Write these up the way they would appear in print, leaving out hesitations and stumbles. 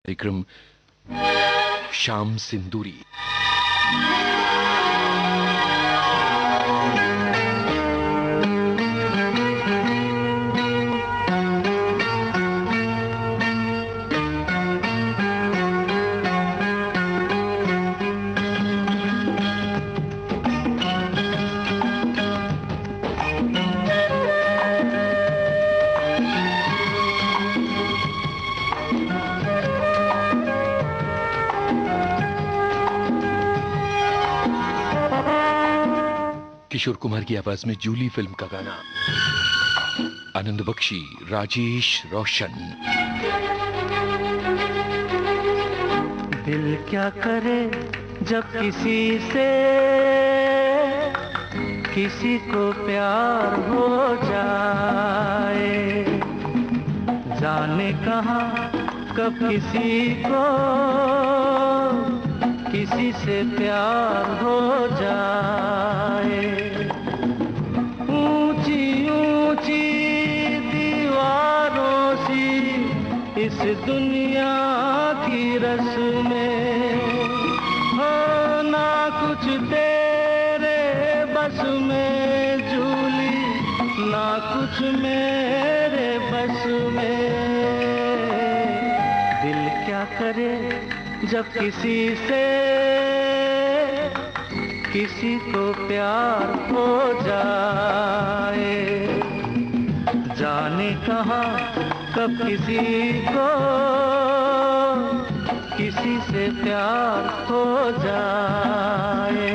कार्यक्रम शाम सिंदूरी। किशोर कुमार की आवाज में जूली फिल्म का गाना। आनंद बख्शी, राजेश रोशन। दिल क्या करे जब किसी से किसी को प्यार हो जाए, जाने कहाँ कब किसी को किसी से प्यार हो जाए। ऊंची ऊंची दीवारों सी इस दुनिया की रस्में हो, ना कुछ तेरे बस में जूली, ना कुछ मेरे बस में। दिल क्या करे जब किसी से किसी को प्यार हो जाए, जाने कहाँ कब किसी को किसी से प्यार हो जाए।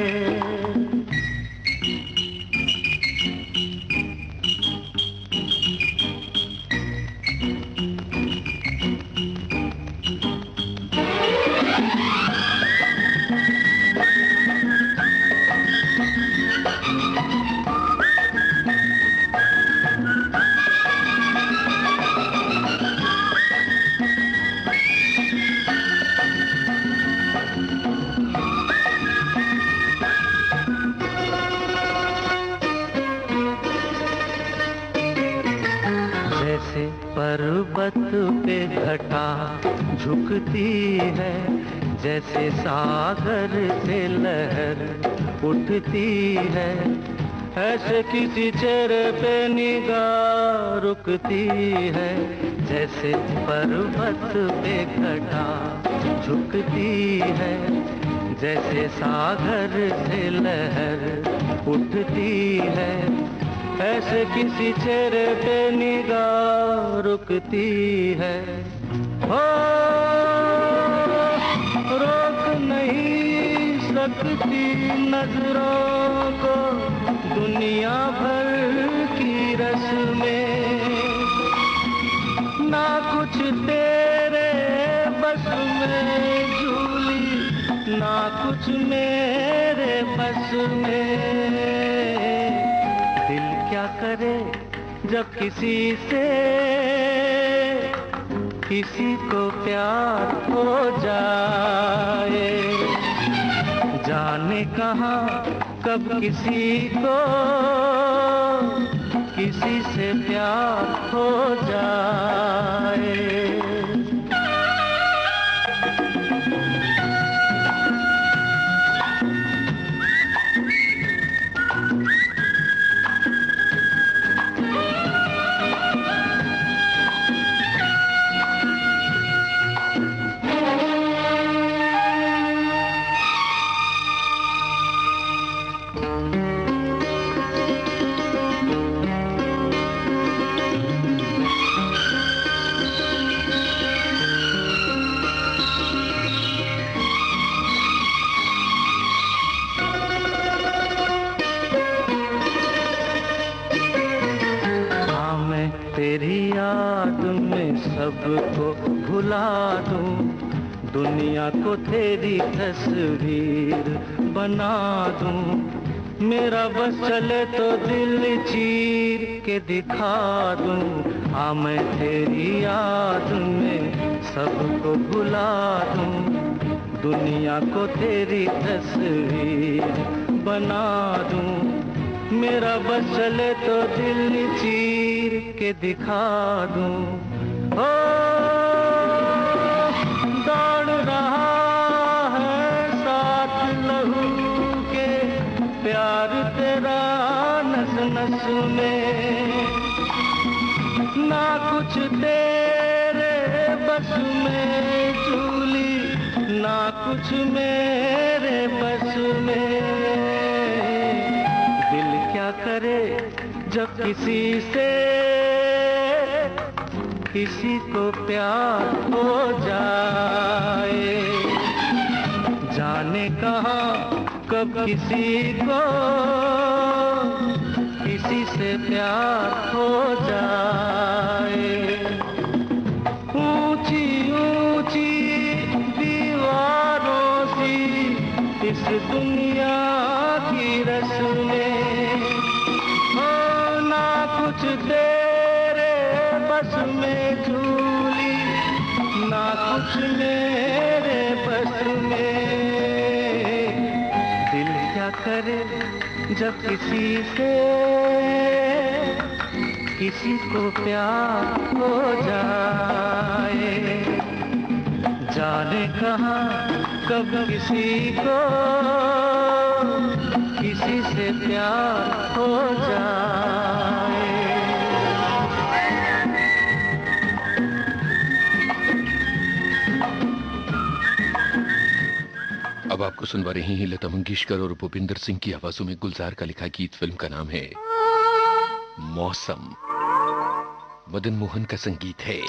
जैसे पर्वत पे घटा झुकती है, जैसे सागर से लहर उठती है, ऐसे किसी चेहरे पे निगाह रुकती है। जैसे पर्वत पे घटा झुकती है, जैसे सागर से लहर उठती है, ऐसे किसी चेहरे पे निगाह रुकती है। हो रोक नहीं सकती नजरों को दुनिया भर की रस्में, ना कुछ तेरे बस में जूली, ना कुछ मेरे बस में। क्या करे जब किसी से किसी को प्यार हो जाए, जाने कहाँ कब किसी को किसी से प्यार हो जाए। तेरी याद में सबको भुला दूं, दुनिया को तेरी तस्वीर बना दूं। मेरा बस चले तो दिल चीर के दिखा दूं। हाँ मैं तेरी याद में सबको भुला दूं, दुनिया को तेरी तस्वीर बना दूं। मेरा बस चले तो दिल चीर के दिखा दूं। ओ कुछ तेरे बस में झूली, ना कुछ मेरे बस में। दिल क्या करे जब किसी से किसी को प्यार हो जाए, जाने कहाँ कब किसी को किसी से प्यार हो जाए। ऊंची ऊंची दीवारों सी इस दुनिया की रस्में, हो ना कुछ तेरे बस में झूली, ना कुछ मेरे बस में। दिल क्या करे जब किसी से किसी को प्यार हो जाए, जाने कहाँ कब किसी को किसी से प्यार हो जाए। अब आपको सुनवा रही हैं लता मंगेशकर और भूपिंदर सिंह की आवाजों में गुलजार का लिखा गीत। फिल्म का नाम है मौसम। मदन मोहन का संगीत है।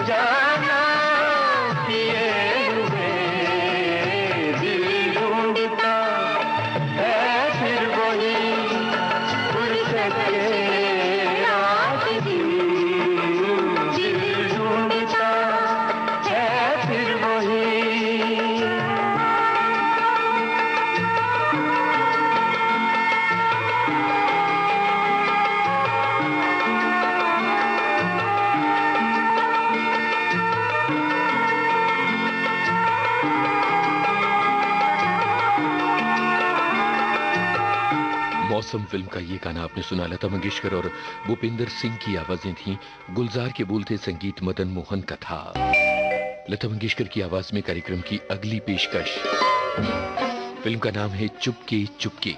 जाना किए हुए दिल ढूंढता है फिर वही फुर्सत के रात दिन, दिल ढूंढता है फिर वही। मौसम फिल्म का ये गाना आपने सुना, लता मंगेशकर और भूपिंदर सिंह की आवाजें थीं। गुलजार के बोल थे, संगीत मदन मोहन का था। लता मंगेशकर की आवाज में कार्यक्रम की अगली पेशकश, फिल्म का नाम है चुपके चुपके।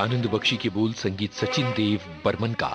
आनंद बख्शी के बोल, संगीत सचिन देव बर्मन का।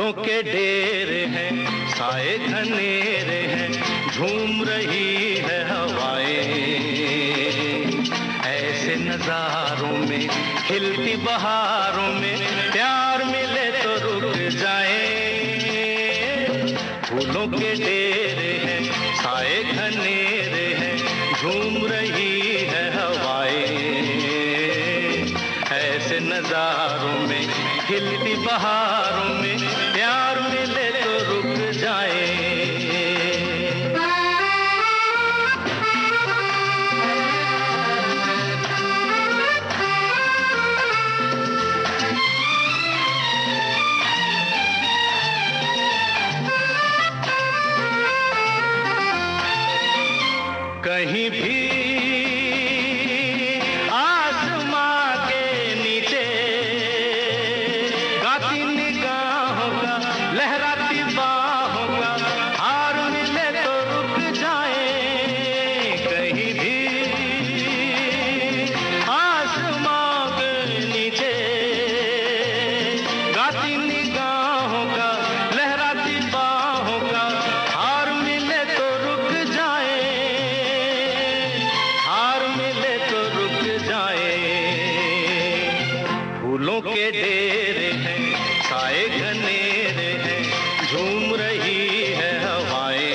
फूलों के डेरे हैं, साए घनेरे हैं, झूम रही है हवाएं। ऐसे नजारों में, खिलती बहारों में, प्यार मिले तो रुक जाए। फूलों के डेरे हैं, साए घनेरे हैं, झूम रही है हवाएं। ऐसे नजारों में, खिलती बहारों में, प्यार मिले तो रुक जाए। कहीं भी आसमां के नीचे गाती निगाहों का, लहराती बाहों का हार मिले तो रुक जाए। कहीं भी आसमां के नीचे गाती निगाहों का, लहराती बाहों का हार मिले तो रुक जाए। हार मिले तो रुक जाए। फूलों के डेरे हैं, साए घनेरे हैं, झूम रही है हवाएं।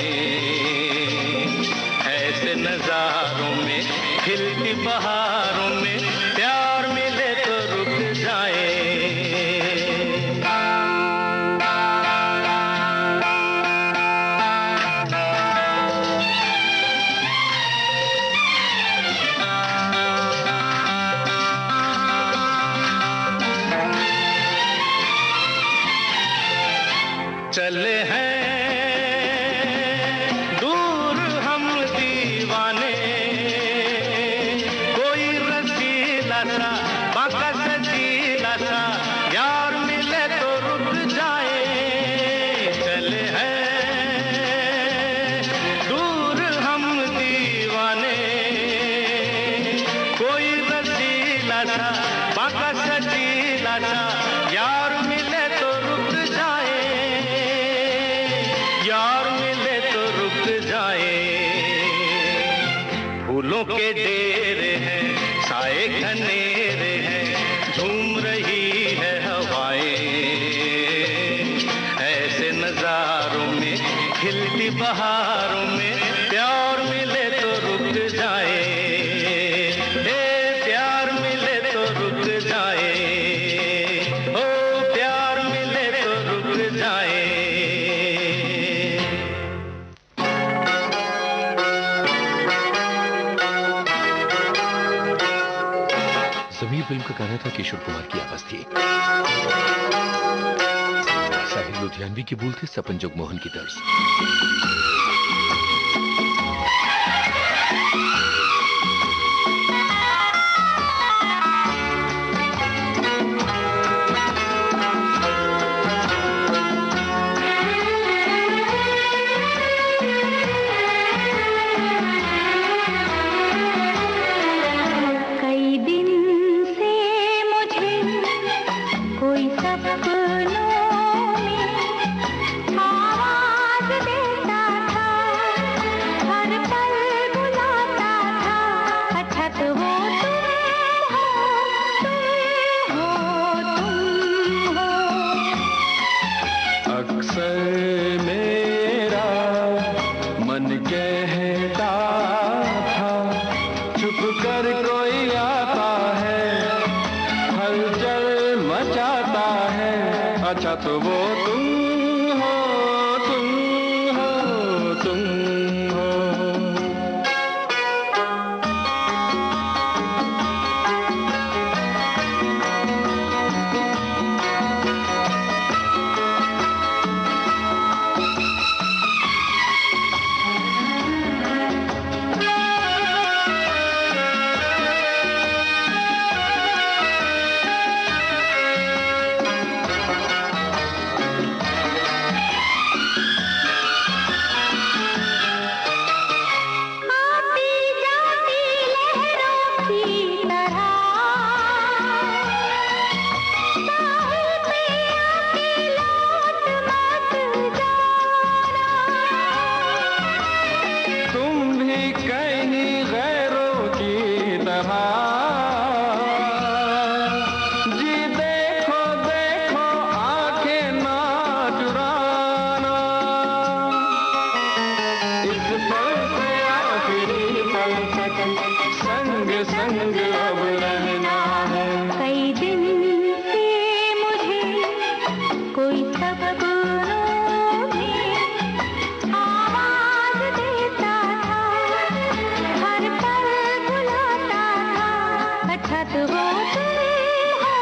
ऐसे नजारों में, खिलती बहारों में, प्यार मिले तो रुक जाए। चले हैं दूर हम दीवाने, कोई रसीला सा, बांका सजीला सा यार मिले तो रुक जाए। चले हैं दूर हम दीवाने, कोई रसीला सा, बांका सजीला सा यार मिले तो रुक जाए। यार मिले तो रुक जाए। फूलों के डेरे हैं, साए घनेरे हैं, झूम रही है हवाएं। ऐसे नजारों में, खिलती बहारों में, प्यार मिले तो रुक जाए। प्यार मिले तो रुक जाए। ओ प्यार मिले तो रुक जाए। जमीर फिल्म का गाना था, किशोर कुमार की आवाज थी। साहिल लुधियानवी की बोल थे, सपन जगमोहन की तर्ज। कई दिन से मुझे कोई सपनों में आवाज देता था, हर पल बुलाता था। अच्छा तो वो तुम हो। अक्सर मेरा मन कहता था, छुप कर कोई आता है, हलचल मचाता है। अच्छा तो वो तुम हो, तुम हो, तुम हो। संग अब रहना है। कई दिन से मुझे कोई सपनों में आवाज देता था, हर पल बुलाता था, अच्छा तो वो तुम हो।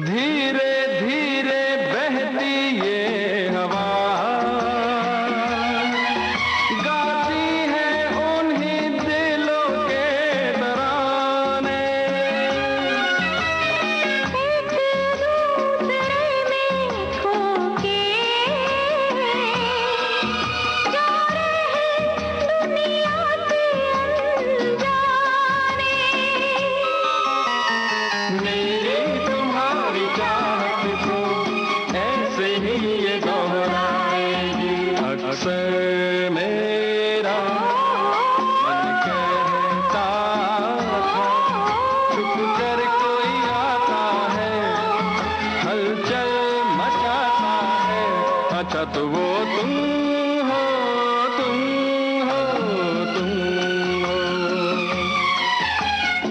धीरे धीरे बहती ये हवा गाती है उन्हीं दिलों के तराने। एक दूसरे में खो के जा रहे दुनिया से अनजाने। मेरी तुम्हारी चाहत को ऐसे ही ये दोहराएगी। अक्सर मेरा मन कहता था, छुप कर कोई आता है, हलचल मचाता है, अच्छा तो वो तुम हो, तुम हो, तुम हो।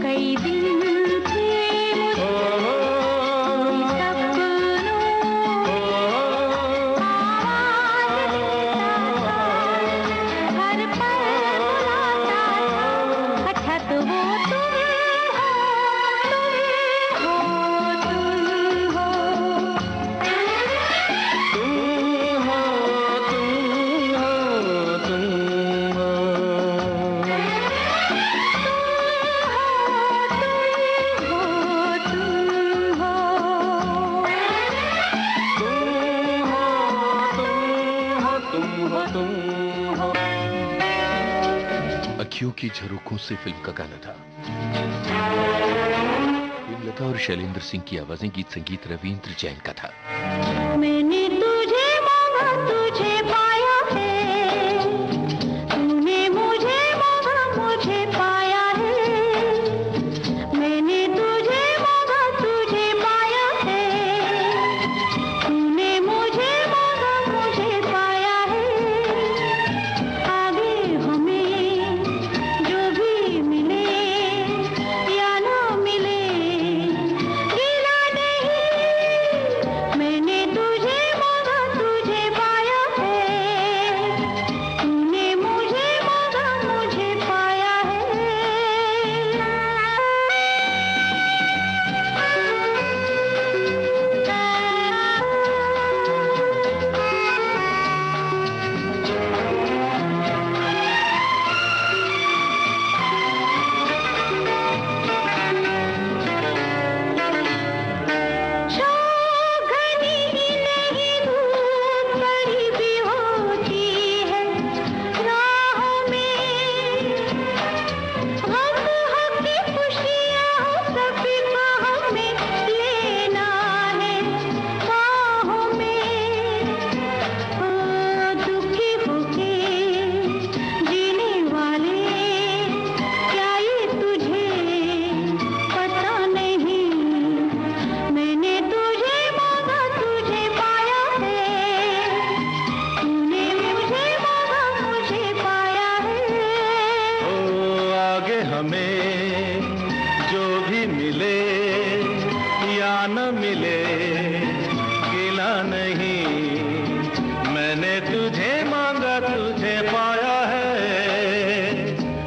कई दिन से मुझे सपनों हर पल बुलाता था, अच्छा तो वो तुम हो, तुम हो, तुम हो। तुम हो, तुम हो, तुम हो। अखियों की झरोखों से फिल्म का गाना था। लता और शैलेंद्र सिंह की आवाजें, गीत संगीत रविंद्र जैन का था। मैंने तुझे मांगा तुझे पाया है, तूने मुझे मांगा मुझे पाया है। मैंने तुझे मांगा तुझे पाया है, तूने मुझे मांगा मुझे पाया है। आगे हमें जो भी मिले या ना मिले गिला नहीं। मैंने तुझे मांगा तुझे पाया है, तूने मुझे मांगा मुझे पाया है। घनी नहीं धूप बड़ी भी होती है राहों में, हम की खुशियाँ सभी को हमें लेना है बाहों में। ओ दुखी होके जीने वाले क्या ये तुझे पता नहीं। मैंने तुझे मांगा तुझे पाया है, तूने मुझे मांगा मुझे पाया है। ओ आगे हमें जो भी मिले या न मिले गिला नहीं। मैंने तुझे मांगा तुझे पाया है,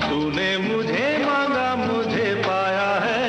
तूने मुझे मांगा मुझे पाया है।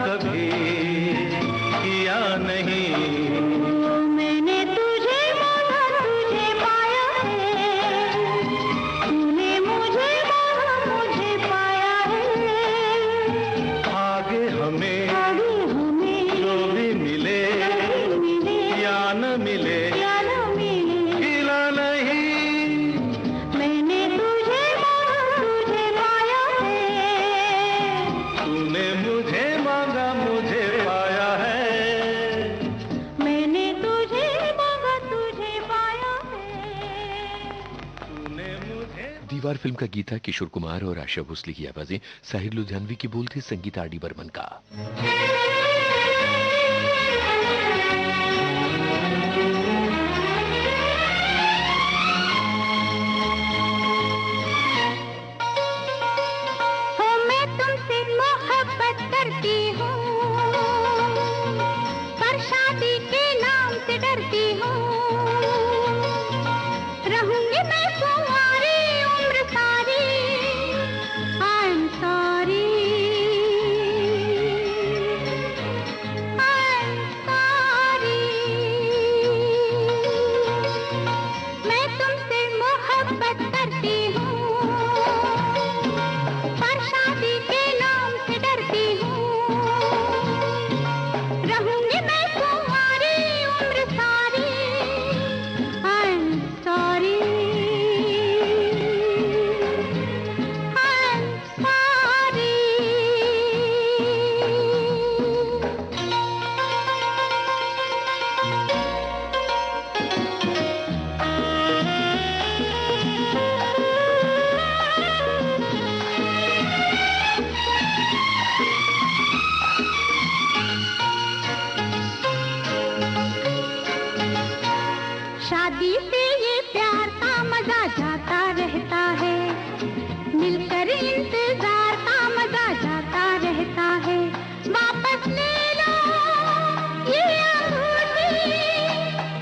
कभी किया नहीं। मैंने तुझे मांगा तुझे पाया है, तूने मुझे मांगा मुझे पाया है। आगे हमें जो भी मिले या न मिले गिला नहीं। मैंने तुझे मांगा तुझे पाया है, तूने मुझे मांगा मुझे पाया है। मैंने तुझे मांगा तुझे पाया है। तूने मुझे दीवार फिल्म का गीत था किशोर कुमार और आशा भोसले की आवाजें, साहिर लुधियानवी की बोल थे संगीत आर डी बर्मन का। हो मैं तुमसे मोहब्बत करती हूँ, पर शादी के नाम से डरती हूँ। रहूंगी मैं कुंवारी उम्र सारी, I am sorry, I am sorry. मैं तुमसे मोहब्बत करती हूँ, पर शादी के नाम से डरती हूँ। रहूंगी मैं कुंवारी उम्र सारी, I am sorry, I am sorry. शादी से ये प्यार का मजा जाता रहता है, मिलकर इंतजार का मजा जाता रहता है। वापस ले लो ये अंगूठी,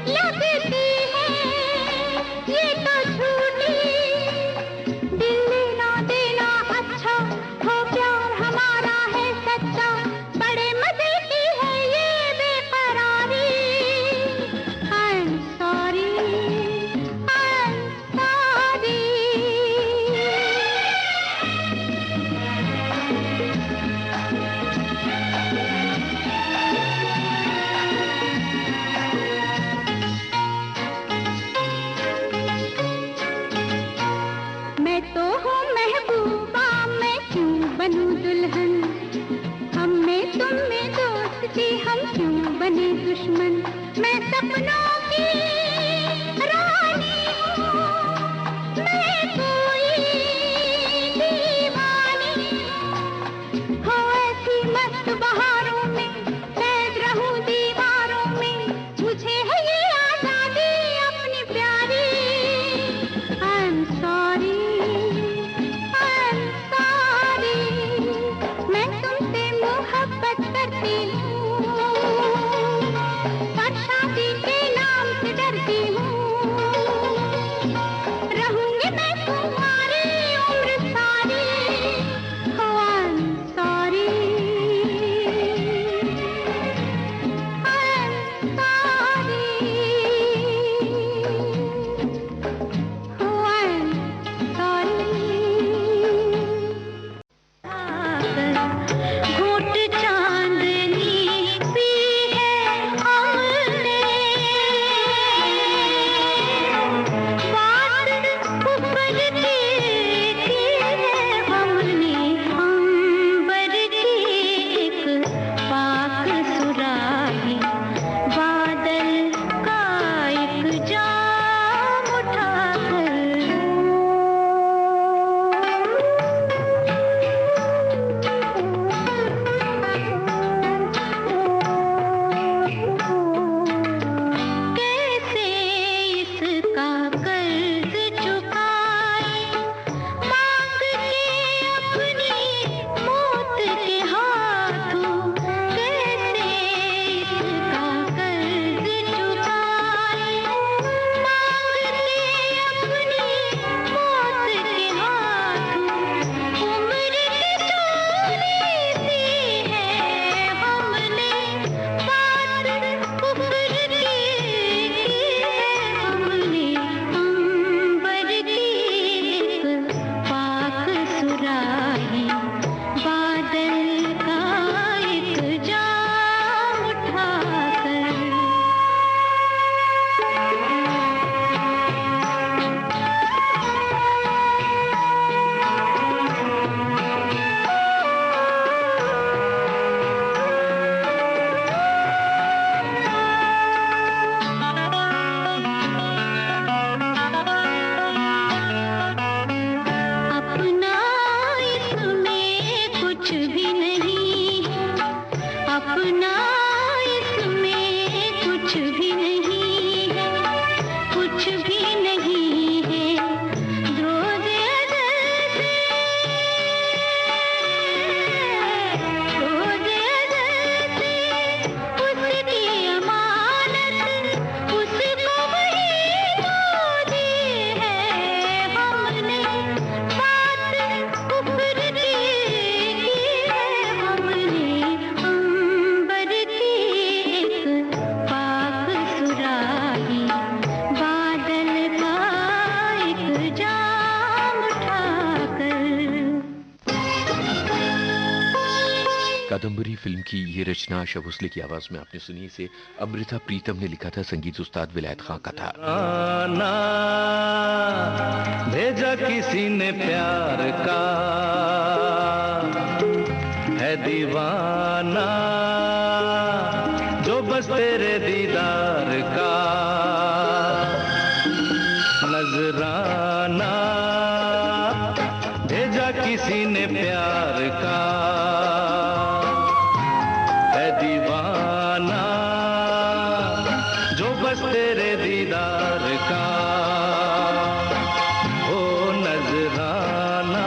लगती है ये तो झूठी। दिल लेना देना अच्छा हो, प्यार हमारा है सच्चा, बड़े मजे की है ये बेकरारी। I am sorry, I am sorry. मैं तो हूँ महबूबा, मैं क्यों बनूं दुल्हन। हम में तुम में दोस्ती, हम क्यों बने दुश्मन। मैं सपनों की रानी हूँ, मैं कोई दीवानी हो। ऐसी मस्त बहारों में कैद रहूं दीवारों में, मुझे है ये आजादी अपनी प्यारी। I am sorry, I am sorry. मैं तुमसे मोहब्बत करती हूँ, पर शादी के नाम से डरती अपना इसमें कुछ भी नहीं है, कुछ भी नहीं है। रोज़ अज़ल से, रोज़ अज़ल से उसकी अमानत उसको वही तो दी है। हमने बात कुफर की है, हमने अंबर की एक पाक सुराही, बादल का एक जाम उठाकर। कादम्बरी फिल्म की ये रचना आशा भोसले की आवाज में आपने सुनी। इसे अमृता प्रीतम ने लिखा था, संगीत उस्ताद विलायत खां का था। आना भेजा किसी ने प्यार का है दीवाना, जो बस तेरे दीदार का नजराना। भेजा किसी ने प्यार का है दीवाना, जो बस तेरे दीदार का हो नजराना।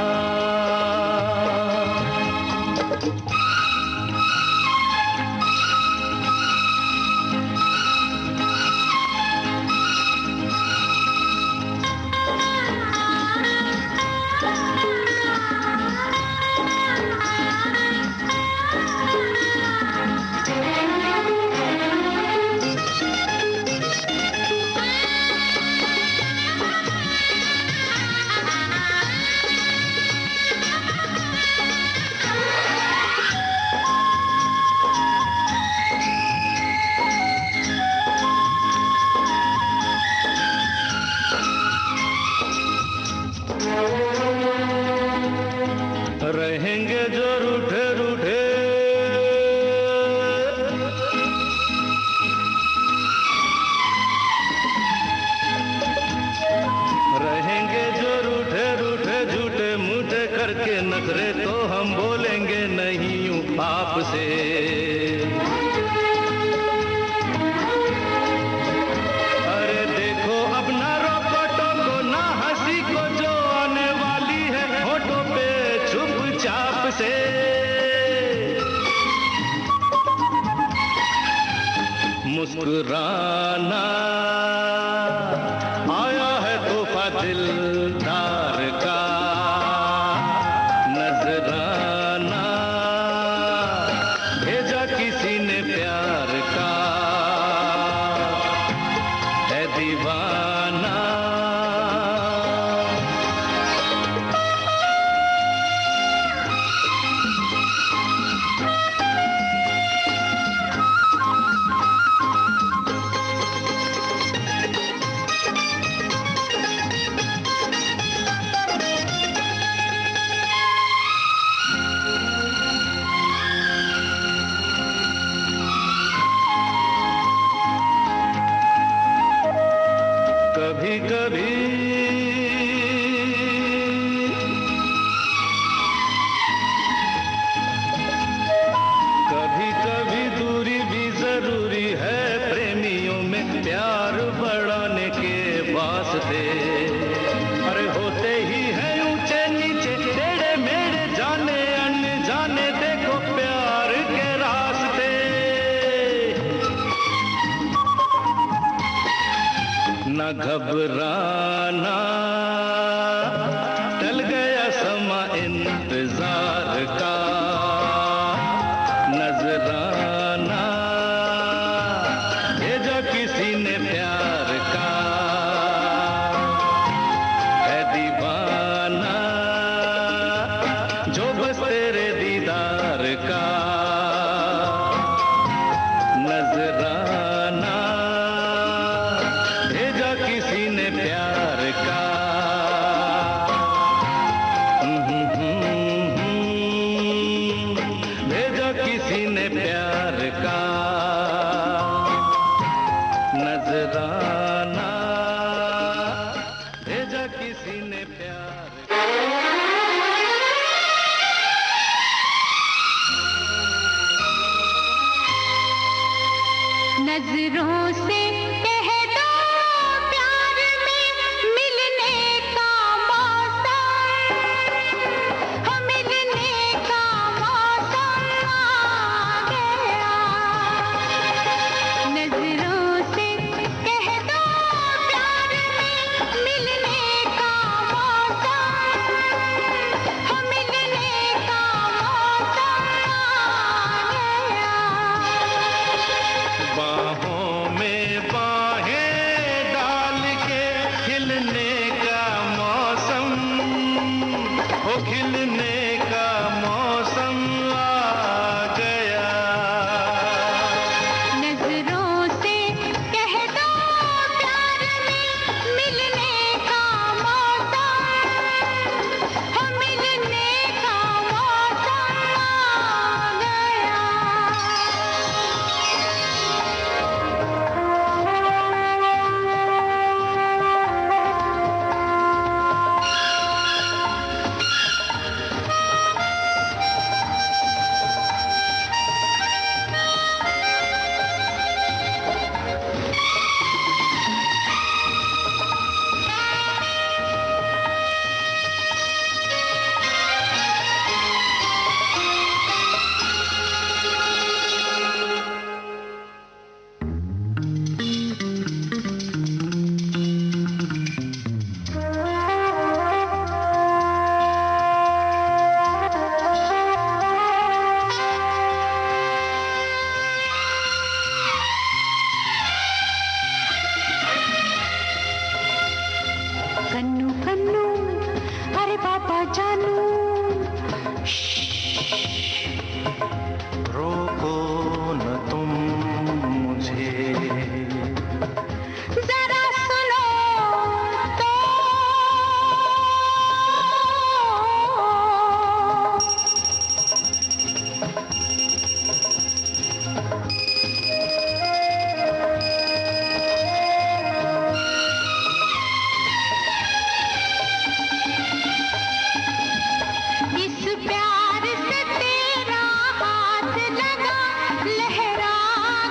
रहेंगे जो रूठे रूठे, रहेंगे जो रूठे रूठे झूठे मूठे करके नखरे, तो हम बोलेंगे नहीं यूं आपसे। अरे देखो अब ना रोको टोको ना हंसी को, जो आने वाली है होठों पे चुपचाप से। मुस्कुराना आया है तोहफा दिलदार का, नजराना भेजा किसी ने प्यार का है दीवाना। कभी कभी कभी कभी दूरी भी जरूरी है, प्रेमियों में प्यार बढ़ाने के वास्ते। अरे होते ही है ऊंचे नीचे टेढ़े मेढ़े, जाने अनजाने देखो प्यार के रास्ते। न घबराना टल गया समा इंतजार का, नजराना भेजा किसी ने प्यार का है दीवाना, जो बस तेरे दीदार का नजराना। भेजा किसी ने प्यार का नजरों से कह दो प्यार में मिलने का मौसम, हो मिलने का मौसम आ गया। नजरों से कह दो प्यार में मिलने का मौसम, हो मिलने का मौसम आ गया। बाहों में बाहें डाल के खिलने का मौसम, ओ खिलने का मौसम आ गया। नजरों से कह दो प्यार में मिलने का मौसम, हो मिलने का मौसम आ गया। कन्नू कन्नू अरे पापा जानू, रोको न तुम मुझे, जरा सुनो तो। इस प्यार से तेरा हाथ लगा, लहरा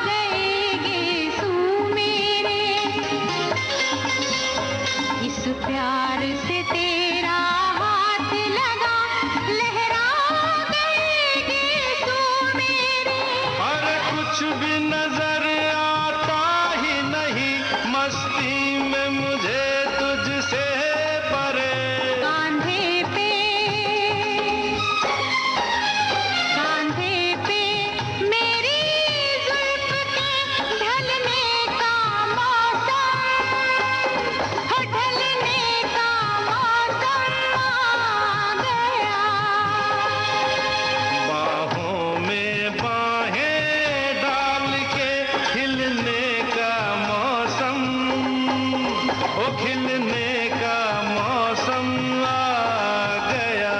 गए गेसू मेरे। इस प्यार से तेरा हाथ लगा, लहरा गए गेसू मेरे। अरे कुछ भी नजर आता ही नहीं, मस्ती में मुझे तुझसे परे। कांधे पे मेरी जुल्फ के ढलने का मौसम, हो ढलने का मौसम आ गया। बाहों में बाहें डाल के खिलने का मौसम, ओ खिलने का मौसम आ गया।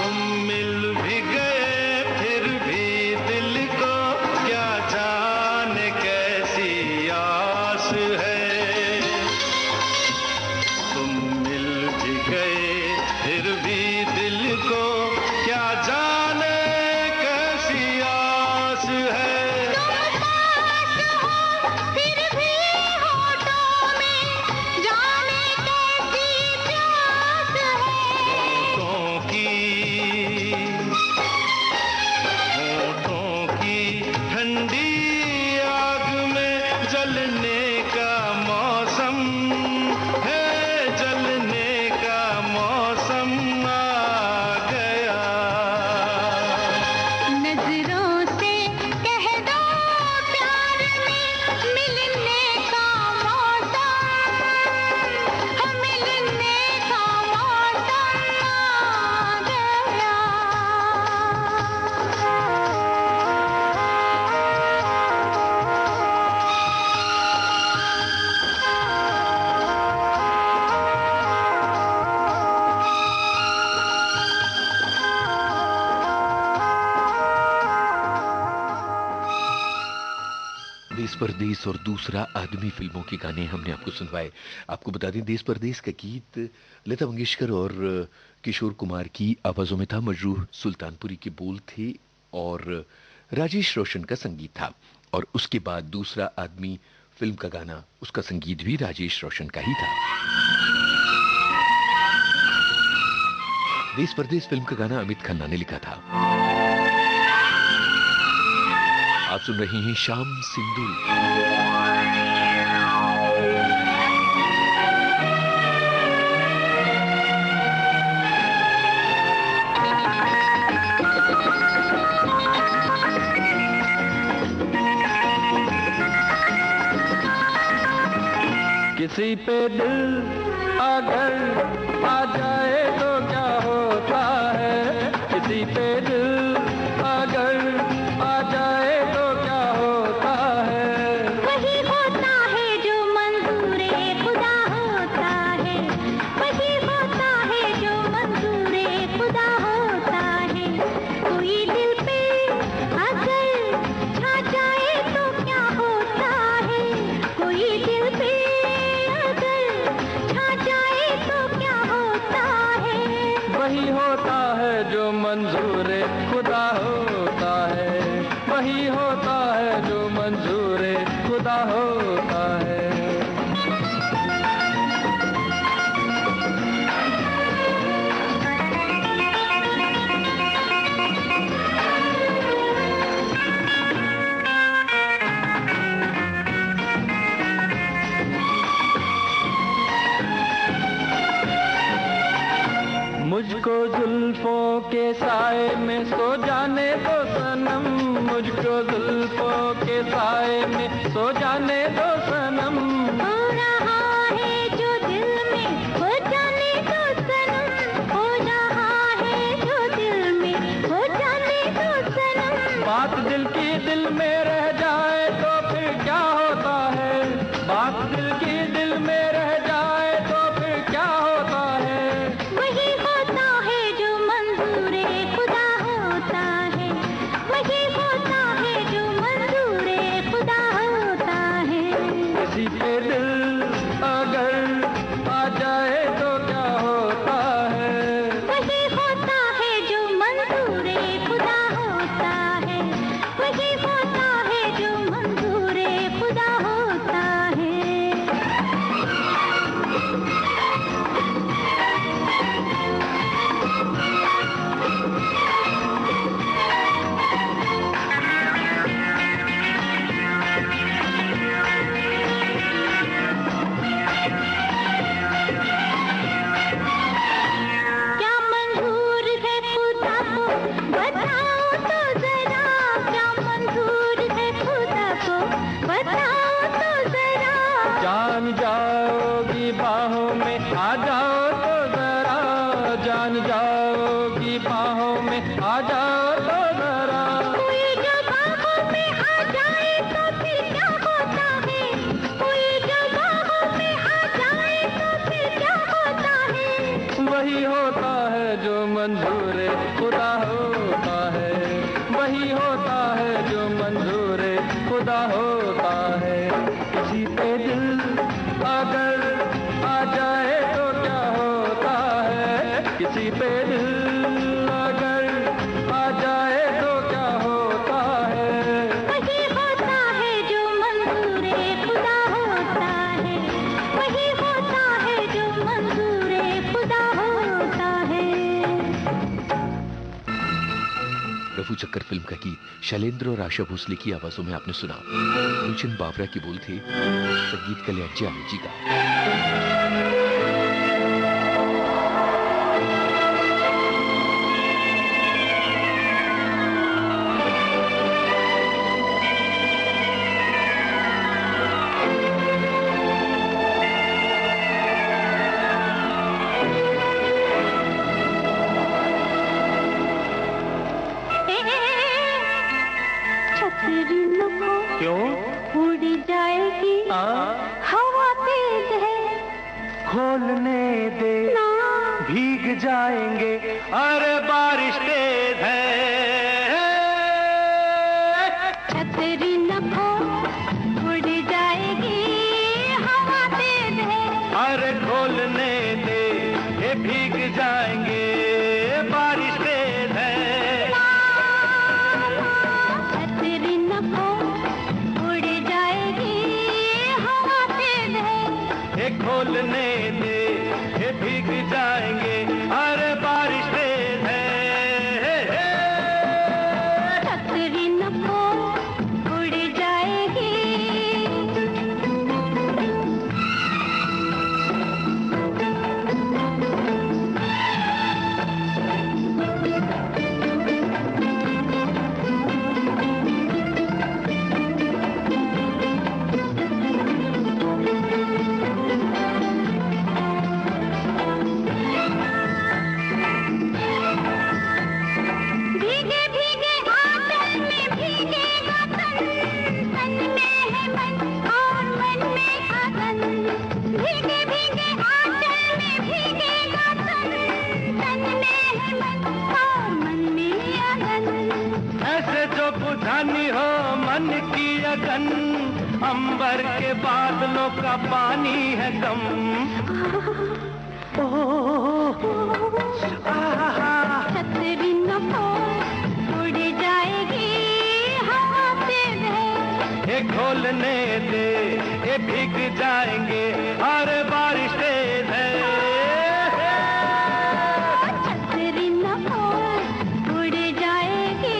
तुम मिल भी गए फिर भी दिल को क्या जाने कैसी आस है। तुम मिल भी गए फिर भी दिल को क्या जाने कैसी आस है। तुम पास हो फिर भी होठों में जाने कैसी प्यास है। होठों की ठंडी आग में जलने का मौसम है, जलने का मौसम आ गया। नजरों से कह दो प्यार में मिलने का मौसम, हो मिलने का मौसम आ गया। देश परदेश और दूसरा आदमी फिल्मों के गाने हमने आपको सुनवाए। आपको बता दें, देश परदेश का गीत लता मंगेशकर और किशोर कुमार की आवाजों में था। मजरूह सुल्तानपुरी के बोल थे और राजेश रोशन का संगीत था। और उसके बाद दूसरा आदमी फिल्म का गाना, उसका संगीत भी राजेश रोशन का ही था। देश परदेश फिल्म का गाना अमित खन्ना ने लिखा था। आप सुन रहे हैं श्याम सिंधु। किसी पे दिल अगर आ जाए तो क्या होता है, किसी पे दिल अगर आ जाए तो क्या होता है। वही होता है जो मंजूरे खुदा होता है, वही होता है जो मंजूरे खुदा होता है। कोई दिल पे अगर छा जाए तो क्या होता है, कोई दिल पे वही होता है जो मंजूर खुदा होता है, वही होता है जो मंजूर खुदा होता है। मुझको जुल्फों के साए में सो जाने दो सनम, मुझको जुल्फों के साए में सो जाने दो सनम। हो रहा है जो दिल में हो जाने दो सनम, हो रहा है जो दिल में हो जाने दो सनम। बात दिल की दिल में रह जाए तो फिर क्या होता है, बात दिल की दिल में रह जाए तो फिर क्या होता है। वही होता है जो मंजूरे खुदा होता है, वही होता है जो मंजूरे खुदा होता है। किसी पे दिल अगर आ जाए तो क्या होता है, वही होता है जो मंजूरे खुदा होता है, वही होता है जो मंजूरे खुदा होता है। क्या मंजूर है खुदा को बताओ तो जरा, क्या मंजूर है खुदा को बताओ तो जरा। जान जाओगी बाहों में आ जाओ तो जरा, जान जाओगी बाहों में आ जाओ तो जरा। कोई जो बाहों में आ जाए तो फिर क्या होता है, कोई जो बाहों में आ जाए तो फिर क्या होता है। वही होता है जो मंजूर खुदा होता है, वही होता है जो मंजूर खुदा होता है। किसी पे दिल अगर आ जाए तो क्या होता है, किसी पे दिल अगर आ जाए तो क्या होता है। वही होता है जो मंजूरे खुदा होता है, वही होता है जो मंजूरे खुदा होता है। रफू चक्कर फिल्म का गीत शैलेंद्र और आशा भोसले की आवाजों में आपने सुना। गुलशन बावरा की बोल थे, संगीत कल्याण जी का। छतरी नको क्यों? उड़ जाएगी, हवा तेज है खोलने दे ना। भीग जाएंगे, अरे बारिश तेज है। छतरी नको भीग जाएंगे, बारिश तेज है। छतरी न हो, उड़ जाएगी, हवा तेज है। ये खोलने दे, ये भीग जाएंगे, अरे बारिश तेज है। छतरी न हो, उड़ जाएगी। भीगे भीगे आंचल में भीगेगा तन, तन में है मन और मन में अगन। भीगे भीगे आंचल में भीगेगा तन, तन में है मन और मन में अगन। ऐसे जो बुझानी हो मन की अगन, अंबर के बादलों का पानी है कम। छतरी न हो, उड़ जाएगी, हवा तेज है। ये खोलने दे, ये भीग जाएंगे, अरे बारिश तेज है। छतरी न हो, उड़ जाएगी।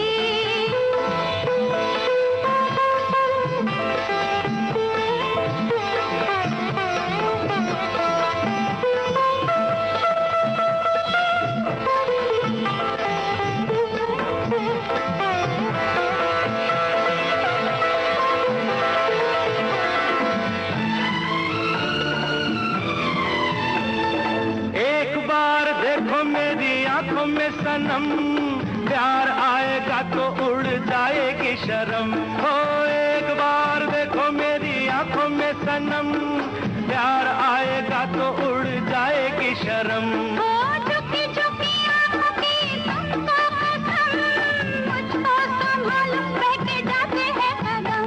एक बार देखो मेरी आंखों में सनम, प्यार आएगा तो उड़ जाएगी शर्म। हो एक बार देखो मेरी आंखों में सनम, प्यार आएगा तो उड़ जाएगी शर्म। ओ झुकी झुकी आंखों की तुमको कसम, मुझको संभालो, बहके जाते हैं कदम।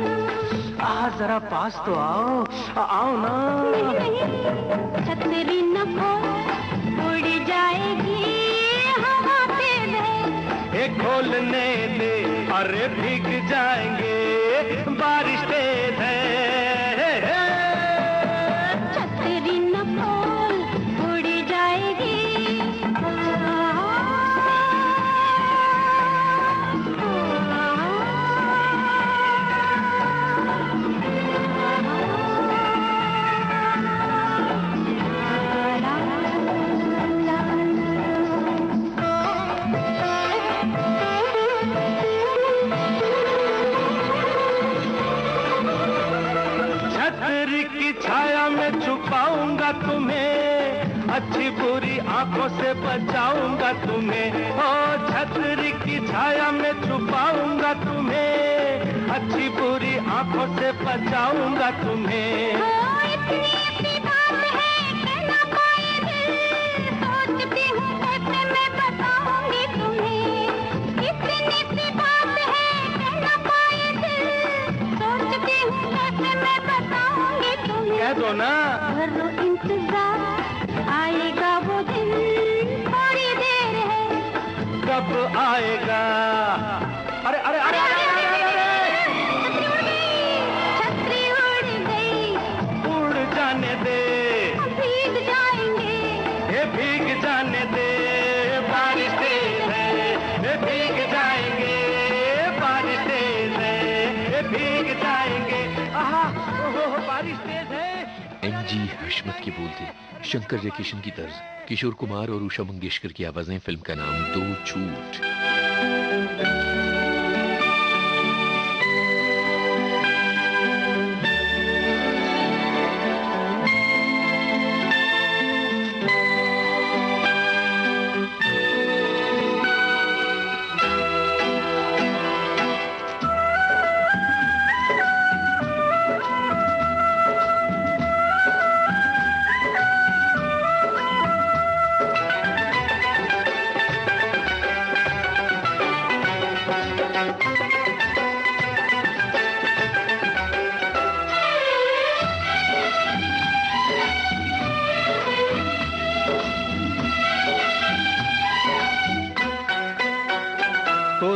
जरा पास तो आओ, आओ ना। नहीं, छतरी न हो, उड़ जाएगी, हवा तेज है। ये खोलने दे, अरे भीग जाएंगे, बारिश तेज है। छतरी न हो, उड़ जाएगी। छतरी की छाया में छुपाऊंगा तुम्हें, अच्छी बुरी आंखों से बचाऊंगा तुम्हें। ओ छतरी की छाया में छुपाऊंगा तुम्हें, अच्छी बुरी आंखों से बचाऊंगा तुम्हें। ओ इतनी इतनी बात है, कहना पाए दिल, सोचती हूँ कैसे मैं बताऊंगी तुम्हें। इतनी इतनी बात है, कहना पाए दिल, सोचती हूँ कैसे मैं बताऊंगी तुम्हें। कह दो ना। करो इंतजार, आएगा वो दिन, थोड़ी देर है। कब आएगा? अरे अरे अरे, अरे, अरे, अरे, अरे। छतरी उड़ गई, उड़ जाने दे, भीग जाएंगे। ये भीग जाने दे, बारिश तेज है। ये भीग जाएंगे, बारिश तेज है। ये भीग जाएंगे, आहा, ओहो, बारिश तेज है। एमजी हशमत के बोल थे, शंकर जयकिशन की तर्ज, किशोर कुमार और उषा मंगेशकर की आवाजें। फिल्म का नाम दो झूठ।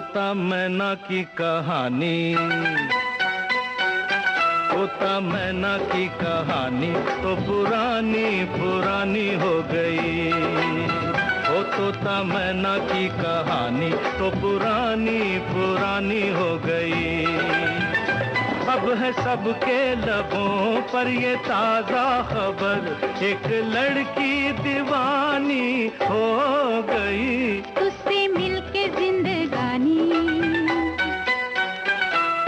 तोता मैना की कहानी, तोता मैना की कहानी तो पुरानी पुरानी हो गई। ओ तोता मैना की कहानी तो पुरानी पुरानी हो गई। अब है सबके लबों पर ये ताजा खबर, एक लड़की दीवानी हो गई। तुझसे मिलके जिंदगानी,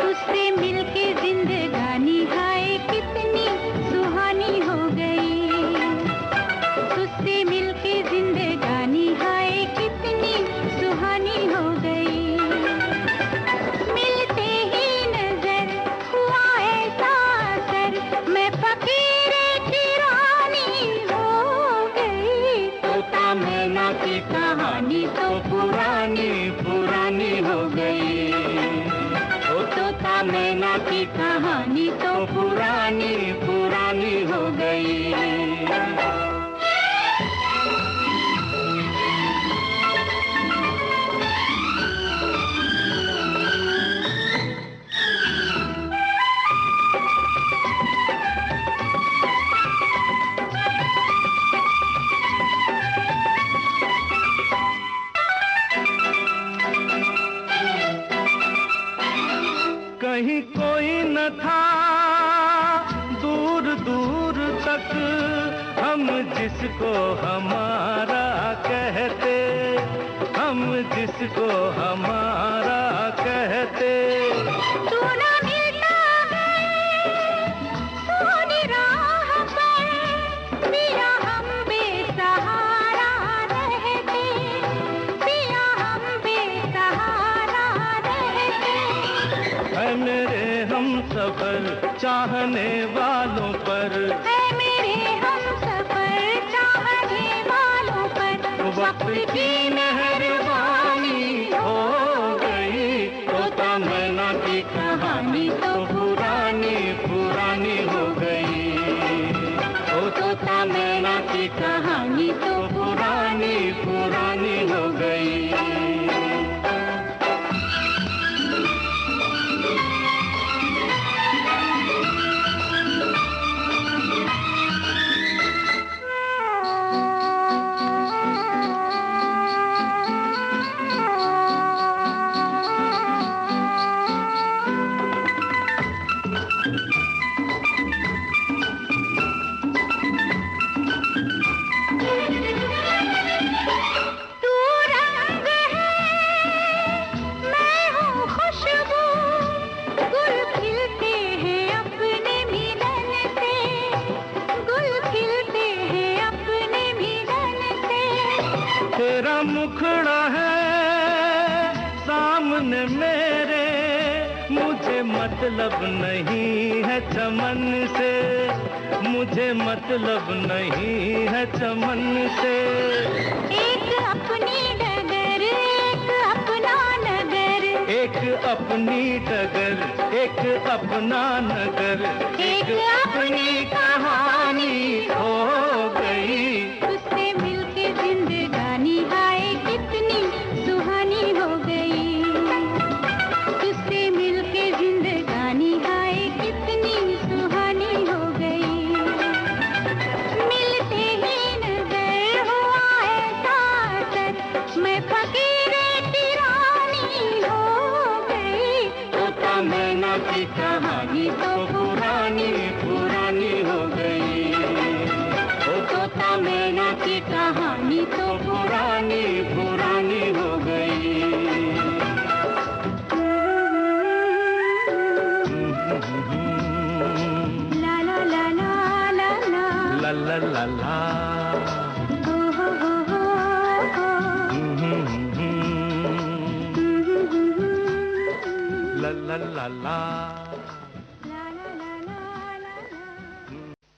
तुझसे मिलके जिंदगानी हाय कितनी सुहानी हो गई। तुझसे मिलके जिंदगानी हाय कितनी सुहानी हो गई। मिलते ही नजर हुआ ऐसा असर, मैं फकीर की रानी हो गई। तोता मैना की कहानी तो पुरानी पुरानी हो गई। ओ तोता मैना की कहानी तो पुरानी पुरानी हो गई। कहीं कोई न था दूर दूर तक, हम जिसको हमारा कहते, हम जिसको हमारा कहते। तू ना मिलता है सोनी राह पर, पिया हम बेसहारा रहते, पिया हम बेसहारा रहते। है मेरे हम सफर चाहने वालों पर, है मेरे हम सफर चाहने वालों पर, वक्त की मेहरबानी हो गई। तोता मैना की कहानी तो पुरानी पुरानी हो गई। ओ तोता मैना की कहानी तो पुरानी पुरानी हो गई। तू रंग है मैं हूँ खुशबू, गुल खिलते हैं अपने मिलन से, गुल खिलते हैं अपने मिलन से। तेरा मुखड़ा है सामने मेरे, मुझे मतलब नहीं है चमन से, मुझे मतलब नहीं है चमन से। एक अपनी डगर एक अपना नगर, एक अपनी डगर एक अपना नगर, एक अपनी कहानी हो गई। तुझसे मिलके जिंदगानी हाय कितनी सुहानी हो गई। तुझसे मिलके जिंदगानी हाय कितनी सुहानी हो गई। मिलते ही नजर हुआ ऐसा असर, मैं फकीर की रानी हो गई। तोता मैना की कहानी तो पुरानी पुरानी हो गई। ओ तोता मैना की कहानी तो पुरानी पुरानी हो गई। ला ला ला ला ला ला ला ला ला ला। हो हो हो हो। ला ला ला ला। ला ला ला ला ला ला।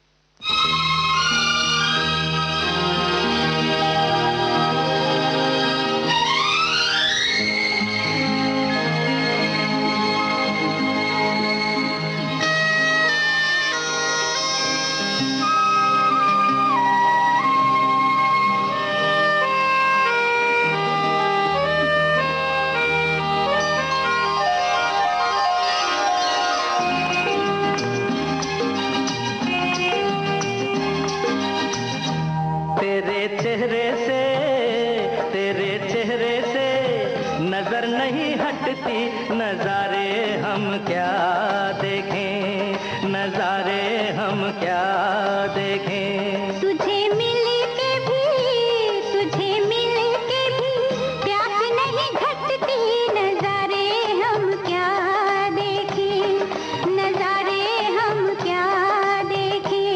क्या देखें, नजारे हम क्या देखें। तुझे मिल के भी प्यास नहीं घटती, नजारे हम क्या देखें, नजारे हम क्या देखें।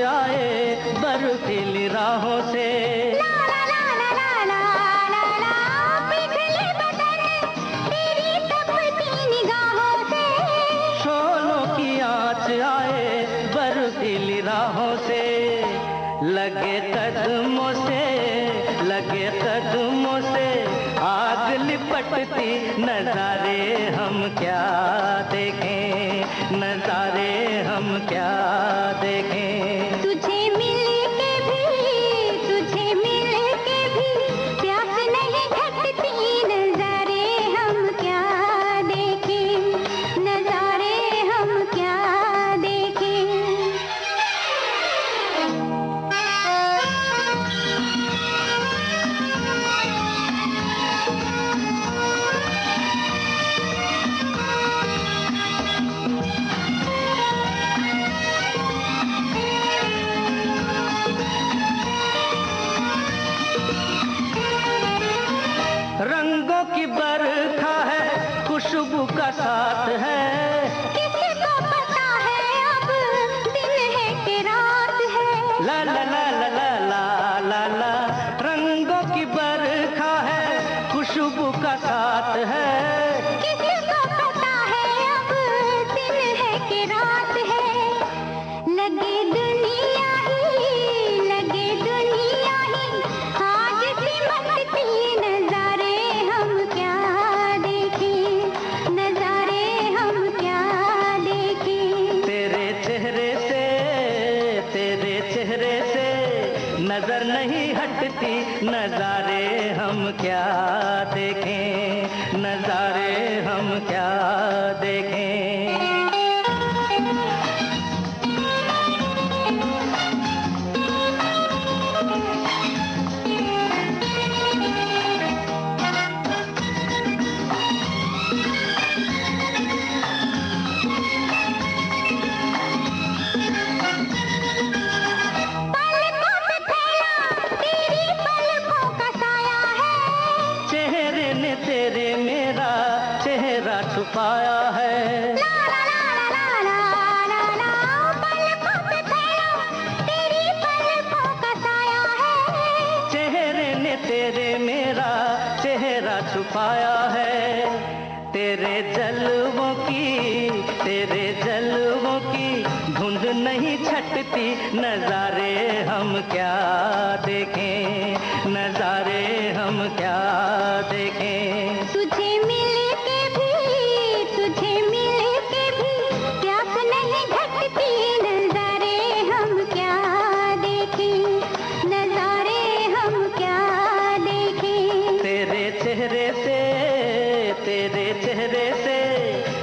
आए बर्फीली राहों से, ला ला ला ला ला ला ला, पिघले बदन तेरी तपती निगाहों से। शोलों की आँच आए बर्फीली राहों से, लगे कदमों से आग लिपटती, नजारे हम क्या देखें, नजारे हम क्या देखें। तुझे मिल के भी प्यास नहीं घटती, नजारे हम क्या देखें, नजारे हम क्या देखें। रंगों की बरखा है, खुशबू का साथ है, किसको पता है अब दिन है कि रात है। ला ला ला ला ला ला ला ला। रंगों की बरखा है, खुशबू का साथ है, किसको पता है अब दिन है कि रात है। लगे दुनिया ही आज सिमटती, नजारे हम क्या देखें, नजारे हम क्या देखें। तेरे चेहरे से नजर नहीं हटती, नजारे हम क्या देखें, नजारे हम क्या देखें। पलकों पे फैला तेरी पलकों का साया है, चेहरे ने तेरे मेरा चेहरा छुपाया है। ला ला ला ला ला ला ला, पलकों पे फैला तेरी पलकों का साया है। चेहरे ने तेरे मेरा चेहरा छुपाया है। तेरे जलवों की धुंध नहीं छटती, नजारे हम क्या देखें, नजारे हम क्या देखें। तुझे मिल के भी प्यास नहीं घटती, नजारे हम क्या देखें, नजारे हम क्या देखें। तेरे चेहरे से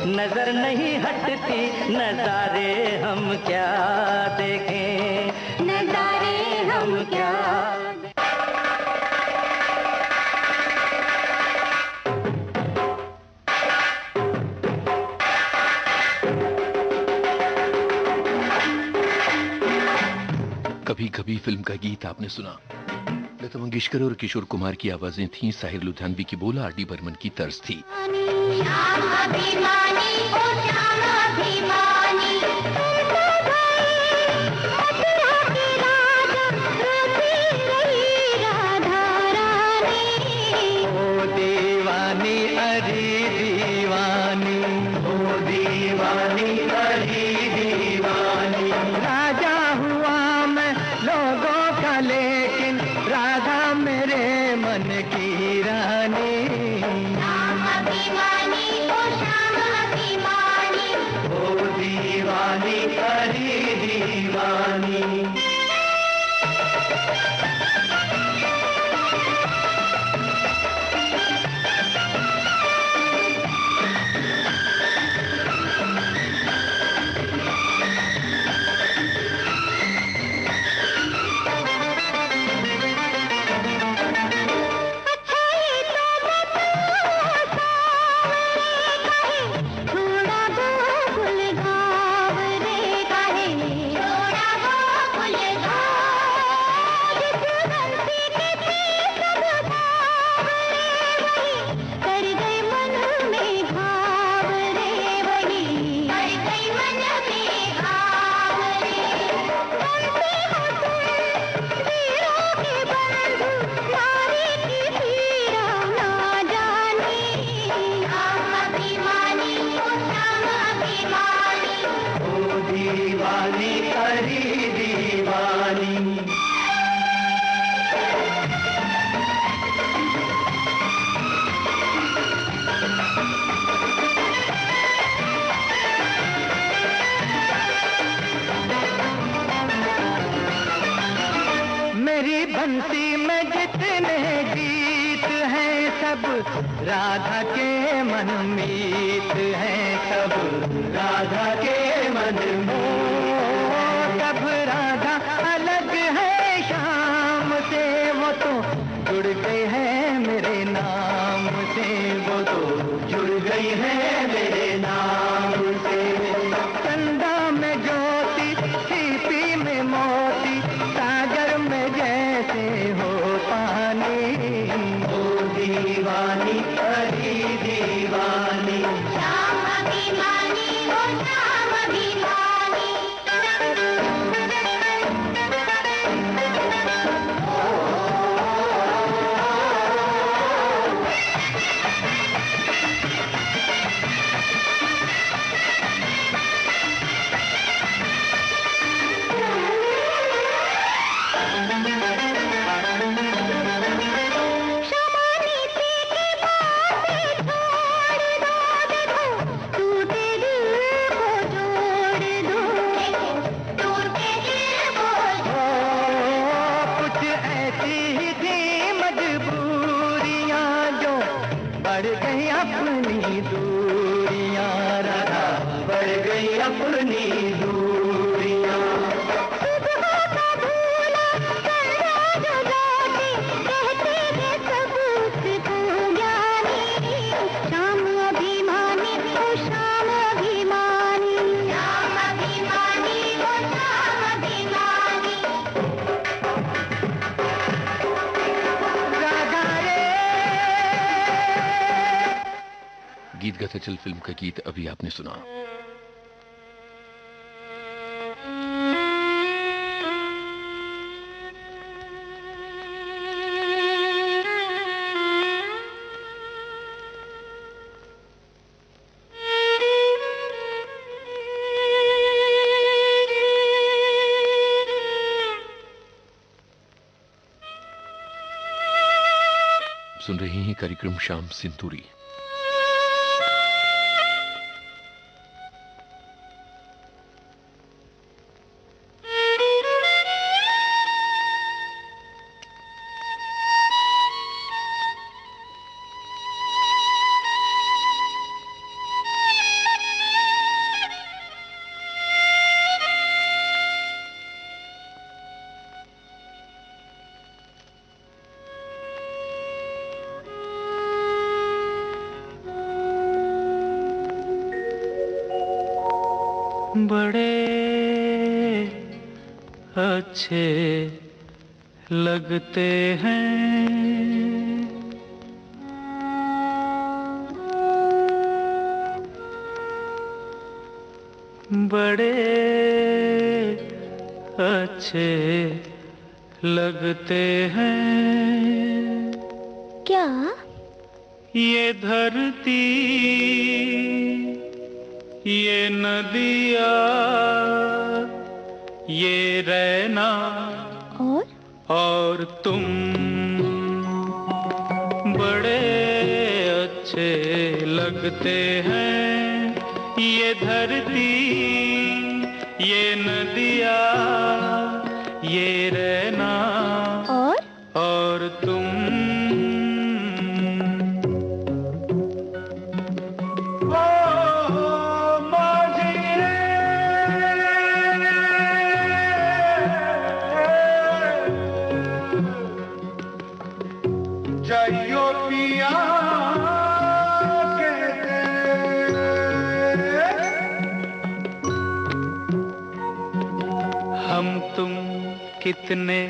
नजर नहीं हटती, नजारे हम क्या देखें, नजारे हम क्या कभी कभी फिल्म का गीत आपने सुना। लता मंगेशकर और किशोर कुमार की आवाजें थीं, साहिर लुधियानवी की बोल, आर डी बर्मन की तर्ज थी। श्याम अभिमानी, ओ श्याम अभिमानी, मथुरा की राजा रोती रही राधा रानी। ओ दीवानी अरे दीवानी, ओ दीवानी अरे दीवानी। राजा हुआ मैं लोगों का, लेकिन राधा मेरे मन की रानी। श्याम अभिमानी, ओ श्याम अभिमानी, ओ दीवानी परी दीवानी। मेरी बंसी में जितने गीत हैं सब राधा के मनमीत हैं, सब राधा के मनमीत। सब राधा अलग है शाम से, वो तो जुड़ गई है मेरे नाम से, वो तो जुड़ गई है मेरे नाम से। चंदा में ज्योति, सीपी में मोती, सागर में जैसे हो पानी। ओ दीवानी परी दीवानी, श्याम अभिमानी हो श्याम अभिमानी। बढ़ गई अपनी दूरियां राधा, बढ़ गई अपनी दूरियां। श्याम अभिमानी हो श्याम अभिमानी, श्याम अभिमानी हो श्याम अभिमानी। राधा रे। गीत गाथा चल फिल्म का गीत अभी आपने सुना। सुन रहे हैं कार्यक्रम शाम सिंदूरी। बड़े अच्छे लगते हैं बड़े अच्छे लगते हैं। क्या? ये धरती, ये नदिया, ये रैना और तुम बड़े अच्छे लगते हैं। ये धरती, ये नदिया, ये रैना और तुम। जाइयो पिया कहते, हम तुम कितने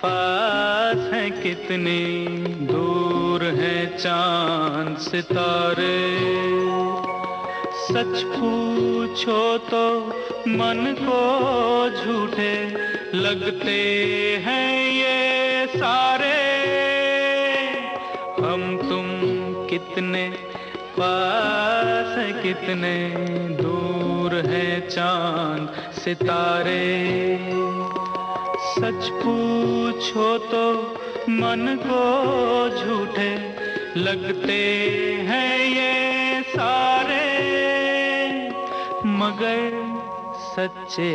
पास हैं, कितनी दूर हैं चांद सितारे। सच पूछो तो मन को झूठे लगते हैं ये सारे। हम तुम कितने पास है कितने दूर हैं चांद सितारे। सच पूछो तो मन को झूठे लगते हैं ये सारे, मगर सच्चे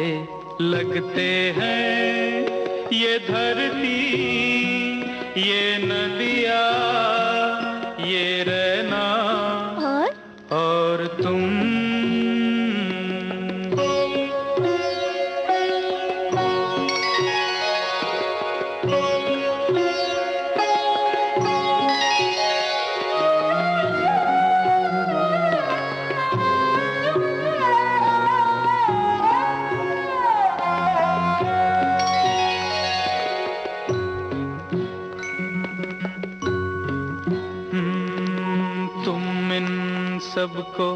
लगते हैं ये धरती, ये नदियाँ, ये रहना और तुम। सबको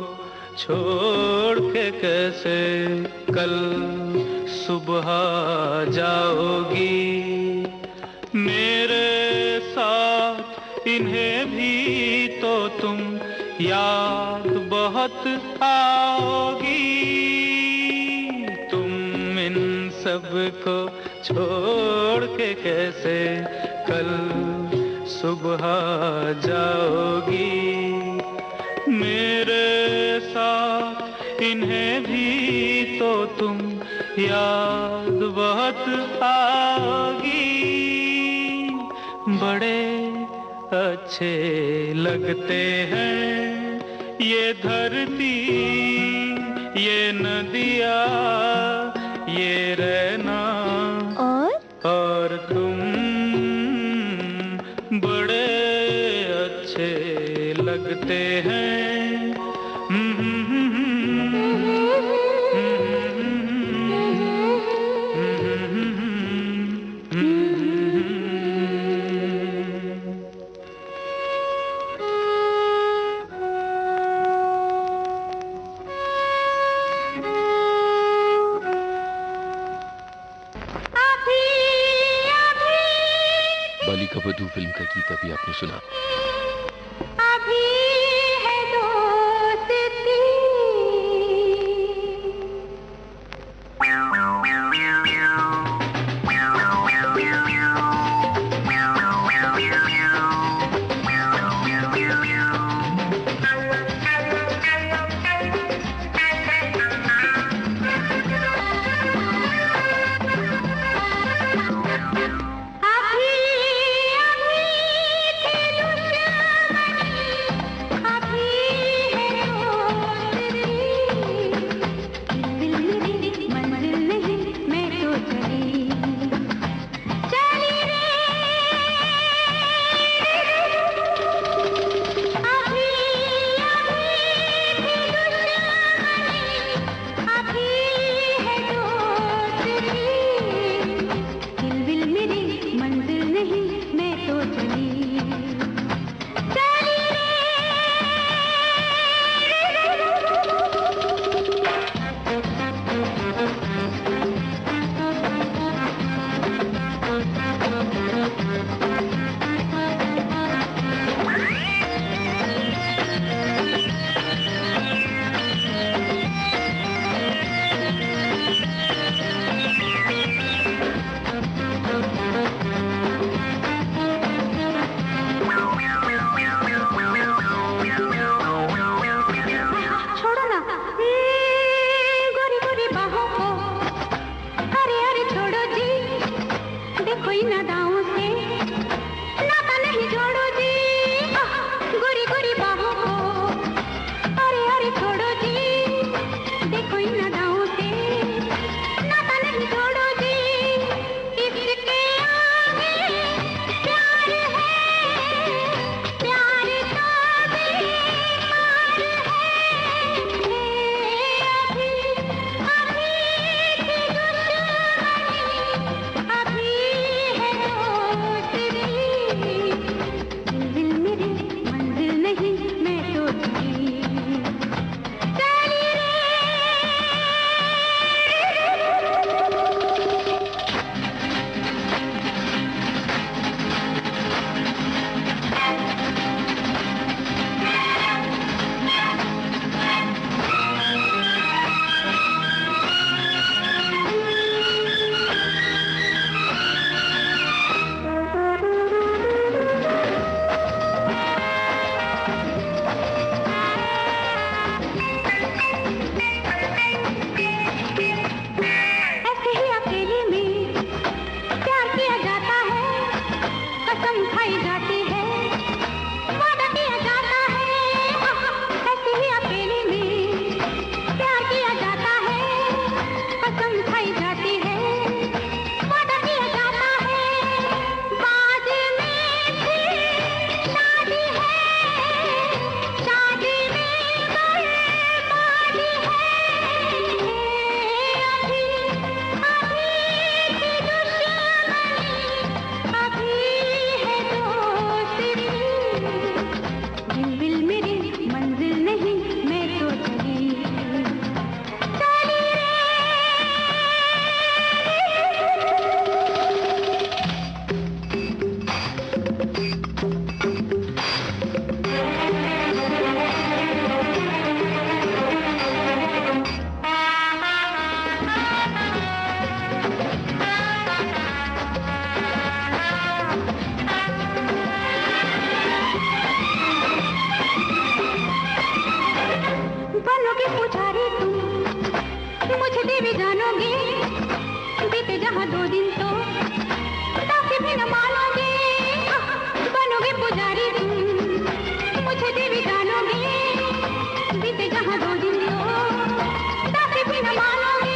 छोड़ के कैसे कल सुबह जाओगी, मेरे साथ इन्हें भी तो तुम याद बहुत आओगी। तुम इन सबको छोड़ के कैसे कल सुबह जाओगी, मेरे साथ इन्हें भी तो तुम याद बहुत आओगी। बड़े अच्छे लगते हैं ये धरती, ये नदियाँ, ये रहना और तुम। बड़े अच्छे लगते हैं। बालिका वधू फिल्म का गीत अभी आपने सुना। जहाँ 2 दिन तो ताकि भी न मानोगे, बनोगे पुजारी तुम, मुझे देवी जानोगे, बीते जहाँ 2 दिन तो ताकि भी न मानोगे।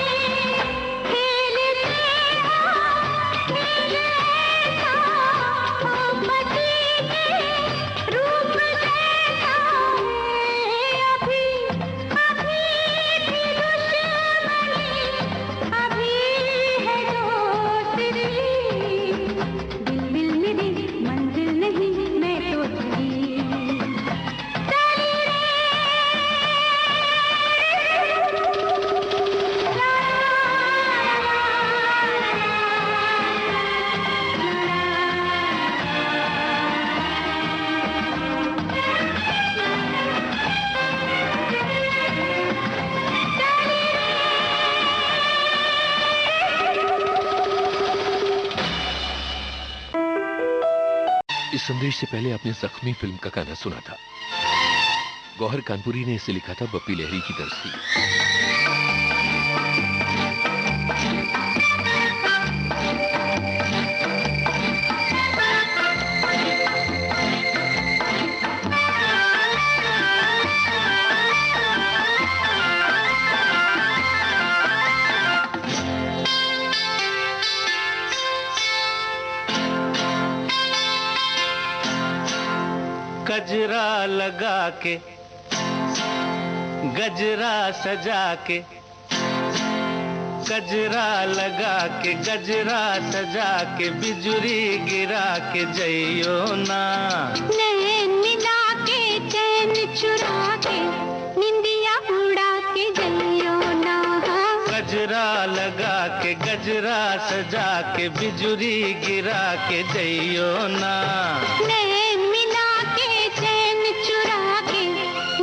इस संदेश से पहले आपने जख्मी फिल्म का गाना सुना था। गौहर कानपुरी ने इसे लिखा था, बप्पी लहरी की दर्ज थी। गजरा लगा के, गजरा सजा के, गजरा लगा के, गजरा सजा के, बिजुरी गिरा के जइयो ना। नैन मिला के, चैन चुरा के, निंदिया उड़ा के जइयो ना। गजरा लगा के, गजरा सजा के, बिजुरी गिरा के जइयो ना। नैन मिला के, चैन चुरा के,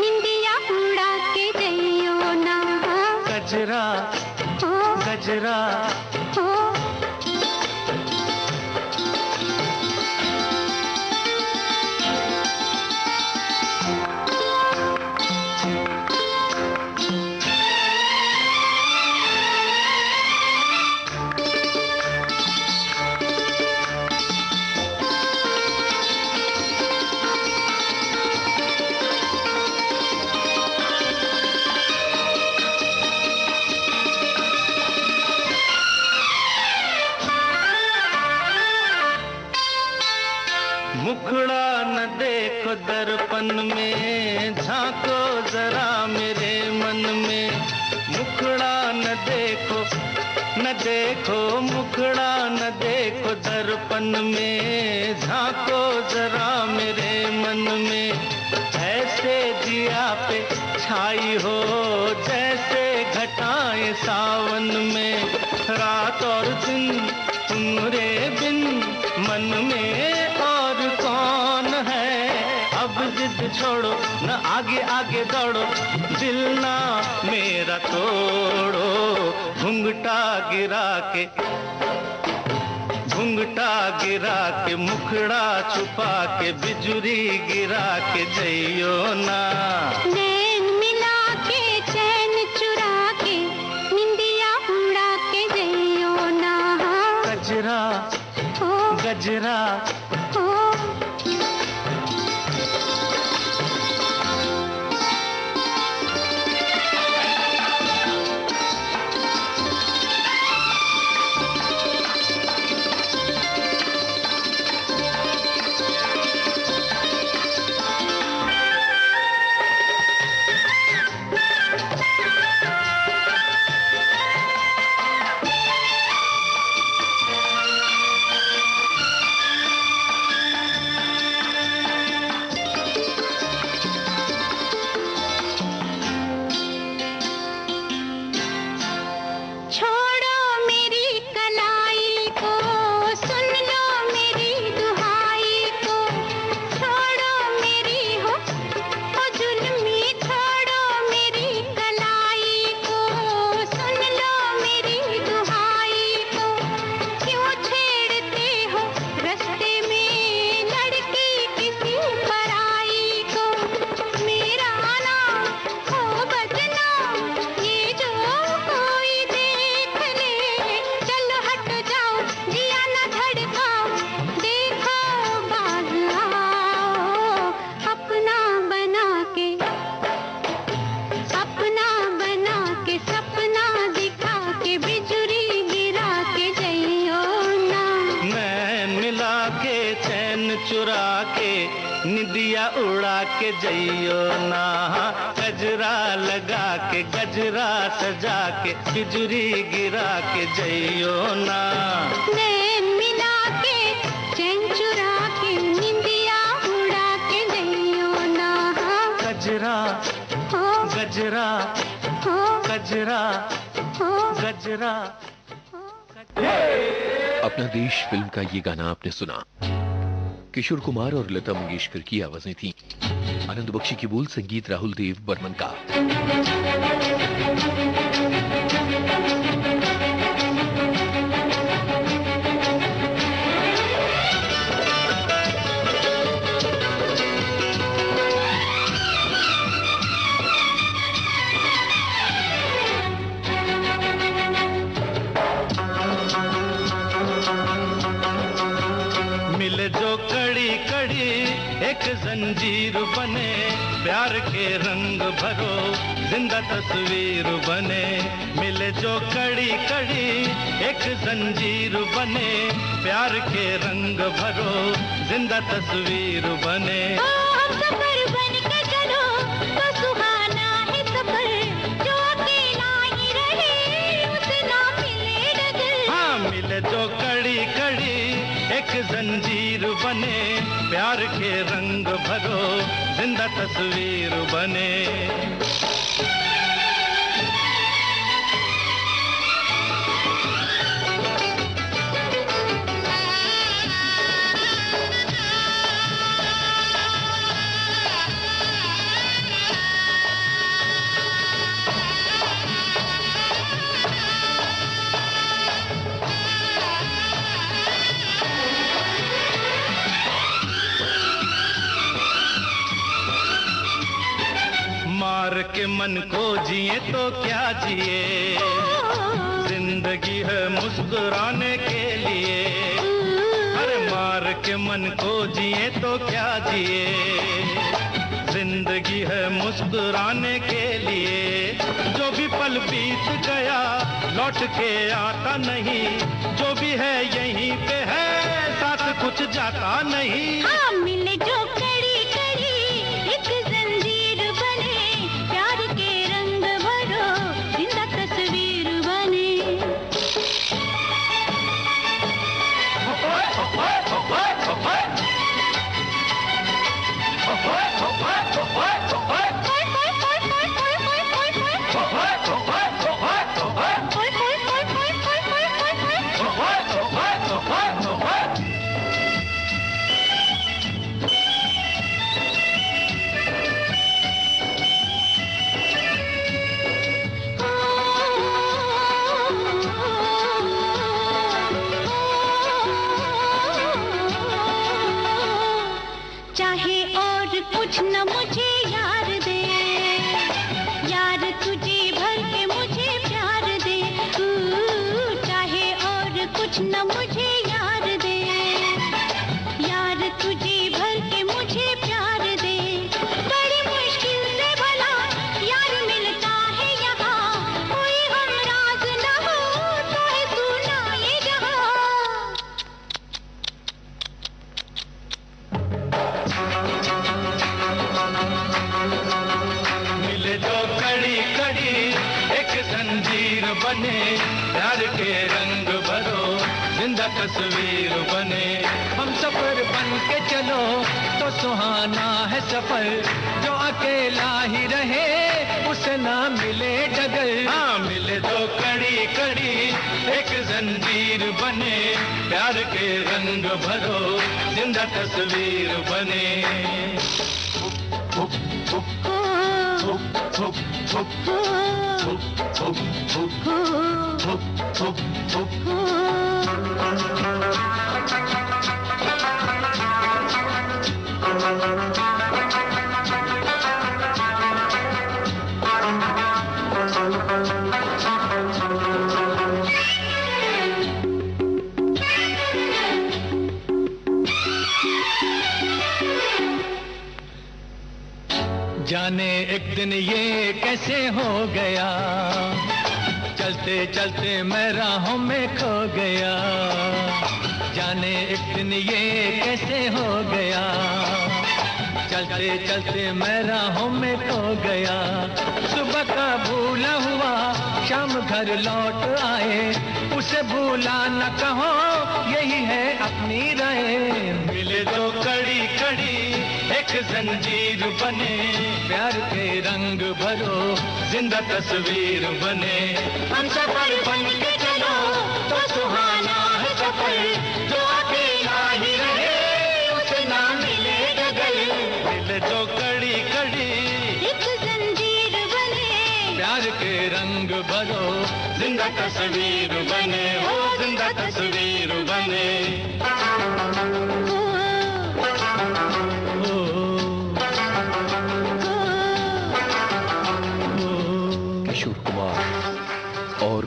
निंदिया उड़ा के जइयो ना। गजरा गजरा मुखड़ा न देखो दर्पण में, झांको जरा मेरे मन में। मुखड़ा न देखो, न देखो, मुखड़ा न देखो दर्पण में, झांको जरा मेरे मन में। ऐसे जिया पे छाई हो जैसे घटाएं सावन में। रात और दिन तुम्हारे बिन मन में और कौन है। अब जिद छोड़ो न आगे आगे दौड़ो, दिल ना मेरा तोड़ो। घुंघटा गिरा के, घुंघटा गिरा के, मुखड़ा छुपा के, बिजुरी गिरा के जइयो ना। नैन मिला के, चैन चुरा के, निंदिया उड़ा के जइयो ना। गजरा गजरा चुरा के निदिया उड़ा के जइयो ना, गजरा लगा के गजरा सजा के बिजुरी गिरा के जइयो ना। नैन मिला के चैन चुरा के निदिया उड़ा के जइयो ना। गजरा गजरा गजरा गजरा। अपना देश फिल्म का ये गाना आपने सुना। किशोर कुमार और लता मंगेशकर की आवाजें थीं। आनंद बख्शी की बोल, संगीत राहुल देव बर्मन का। मिले जो कड़ी कड़ी एक जंजीर बने, प्यार के रंग भरो जिंदा तस्वीर बने। मिले जो कड़ी कड़ी एक जंजीर बने, प्यार के रंग भरो जिंदा तस्वीर बने। हम सफर बन के चलो तो सुहाना है सफर, जो अकेला ही रहे उसे ना मिले डगर। हाँ, मिले जो कड़ी कड़ी एक जंजीर बने, प्यार के रंग भरो जिंदा तस्वीर बने। मार के मन को जिए तो क्या जिए, जिंदगी है मुस्कुराने के लिए। अरे मार के मन को जिए तो क्या जिए, जिंदगी है मुस्कुराने के लिए। जो भी पल बीत गया लौट के आता नहीं, जो भी है यहीं पे है साथ कुछ जाता नहीं। हाँ, मिले जो कड़ी कड़ी एक जंजीर बने, प्यार के रंग भरो जिंदा तस्वीर बने। चाहे और कुछ न मुझे यार दे, यार तुझे भर के मुझे प्यार दे। चाहे और कुछ न मुझे यार दे, यार तुझे भर के मुझे प्यार दे। बड़ी मुश्किल से भला यार मिलता है यहाँ, कोई हम राज न हो तो है सुना ये जहाँ। मिले जो कड़ी कड़ी एक जंजीर बने, प्यार के रंग भरो जिंदा तस्वीर बने। हम सफर बन के चलो तो सुहाना है सफर, जो अकेला ही रहे उसे ना मिले डगर। हाँ, मिले जो कड़ी कड़ी एक जंजीर बने, प्यार के रंग भरो जिंदा तस्वीर बने। जाने एक दिन ये कैसे हो गया, चलते चलते मैं राहों में खो गया। जाने एक दिन ये कैसे हो गया, चलते चलते मैं राहों में खो गया। सुबह का भूला हुआ शाम घर लौट आए, उसे भूला न कहो यही है अपनी राय। मिले तो कड़ी कड़ी एक जंजीर बने, प्यार के रंग भरो जिंदा तस्वीर बने। हम सफर बन के चलो तो सुहाना है सफर, जो अकेला ही रहे उसे ना मिले डगल। मिले तो कड़ी कड़ी एक जंजीर बने, प्यार के रंग भरो जिंदा तस्वीर बने, हो जिंदा तस्वीर बने। किशोर कुमार और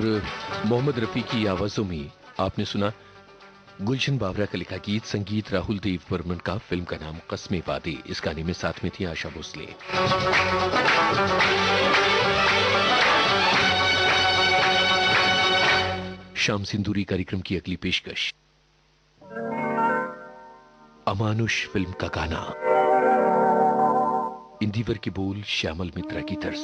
मोहम्मद रफी की आवाजों में आपने सुना गुलशन बावरा का लिखा गीत, संगीत राहुल देव बर्मन का, फिल्म का नाम कस्मे वादे। इस गाने में साथ में थी आशा भोसले। शाम सिंदूरी कार्यक्रम की अगली पेशकश अमानुष फिल्म का गाना, इंदिवर के बोल श्यामल मित्रा की तर्ज।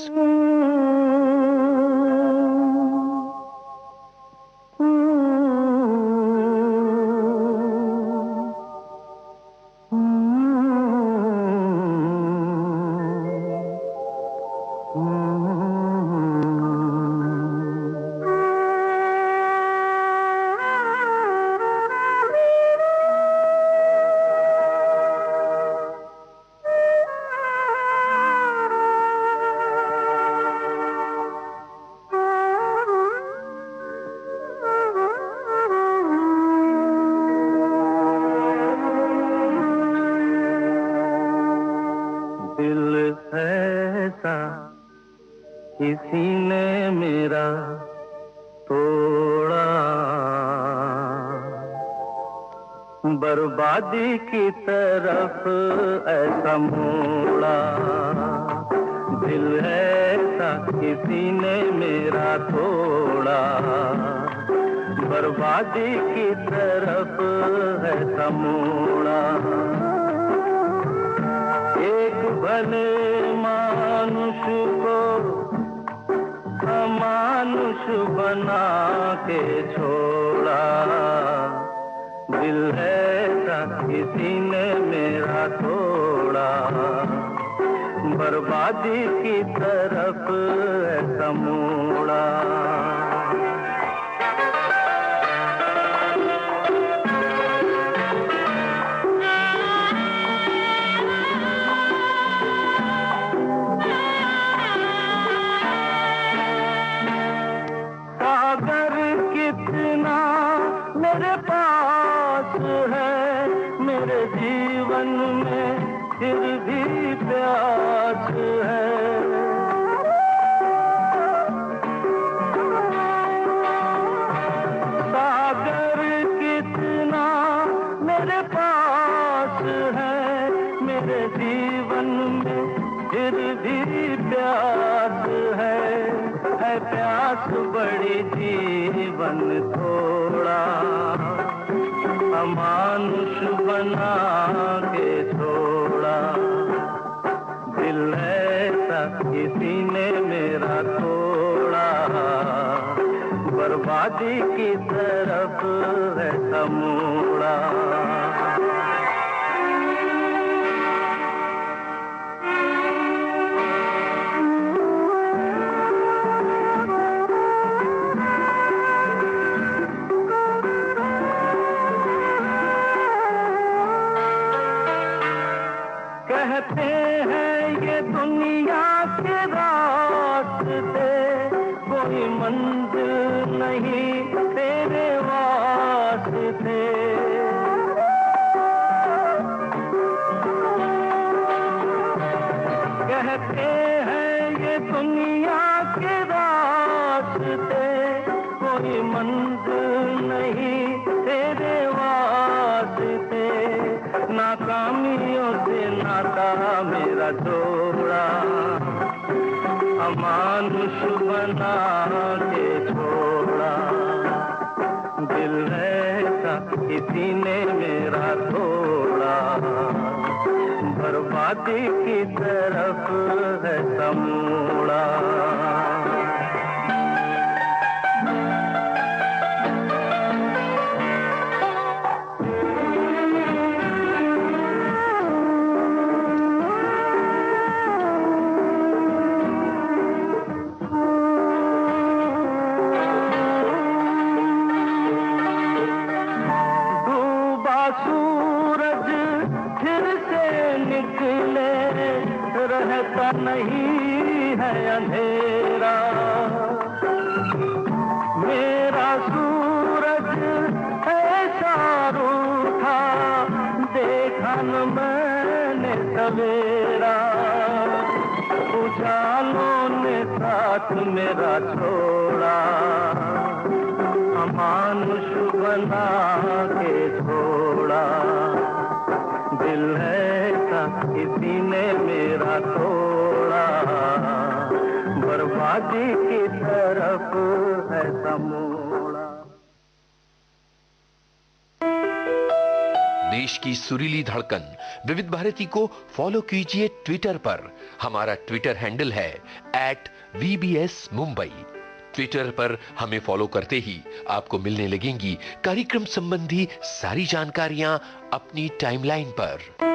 किसी ने मेरा तोड़ा, बर्बादी की तरफ ऐसा मोड़ा। दिल ऐसा किसी ने मेरा तोड़ा, बर्बादी की तरफ ऐसा मोड़ा। एक भले मानुष को अमानुष बना के छोड़ा। दिल ऐसा किसी ने मेरा तोड़ा, बर्बादी की तरफ ऐसा मोड़ा। मेरे पास है मेरे जीवन में फिर भी प्यास है। सागर कितना मेरे पास है मेरे जीवन में फिर भी प्यास है प्यास बड़ी जीवन थोड़ा। अमानुष बना के छोड़ा। दिल ऐसा किसी ने मेरा तोड़ा, बर्बादी की तरफ ऐसा मोड़ा। कहते हैं ये दुनिया के रास्ते, कोई मंजिल नहीं तेरे वास्ते। कहते हैं ये दुनिया के रास्ते, कोई मंजिल नहीं तेरे वास्ते। नाकामियों से नाता मेरा जोड़ा, अमानुष बना के छोड़ा। दिल है था किसी ने मेरा तोड़ा, बर्बादी की तरफ है समूड़ा। सूरज फिर से निकले, रहता नहीं है अंधेरा। मेरा सूरज ऐसा रूठा, देखा न मैंने सवेरा। उजालों ने साथ मेरा छोड़ा, अमानुष बना के छोड़ा। दिल ऐसा किसी ने मेरा तोड़ा, बर्बादी की तरफ है समूड़ा। देश की सुरीली धड़कन विविध भारती को फॉलो कीजिए ट्विटर पर। हमारा ट्विटर हैंडल है @VBS Mumbai। ट्विटर पर हमें फॉलो करते ही आपको मिलने लगेंगी कार्यक्रम संबंधी सारी जानकारियां अपनी टाइमलाइन पर।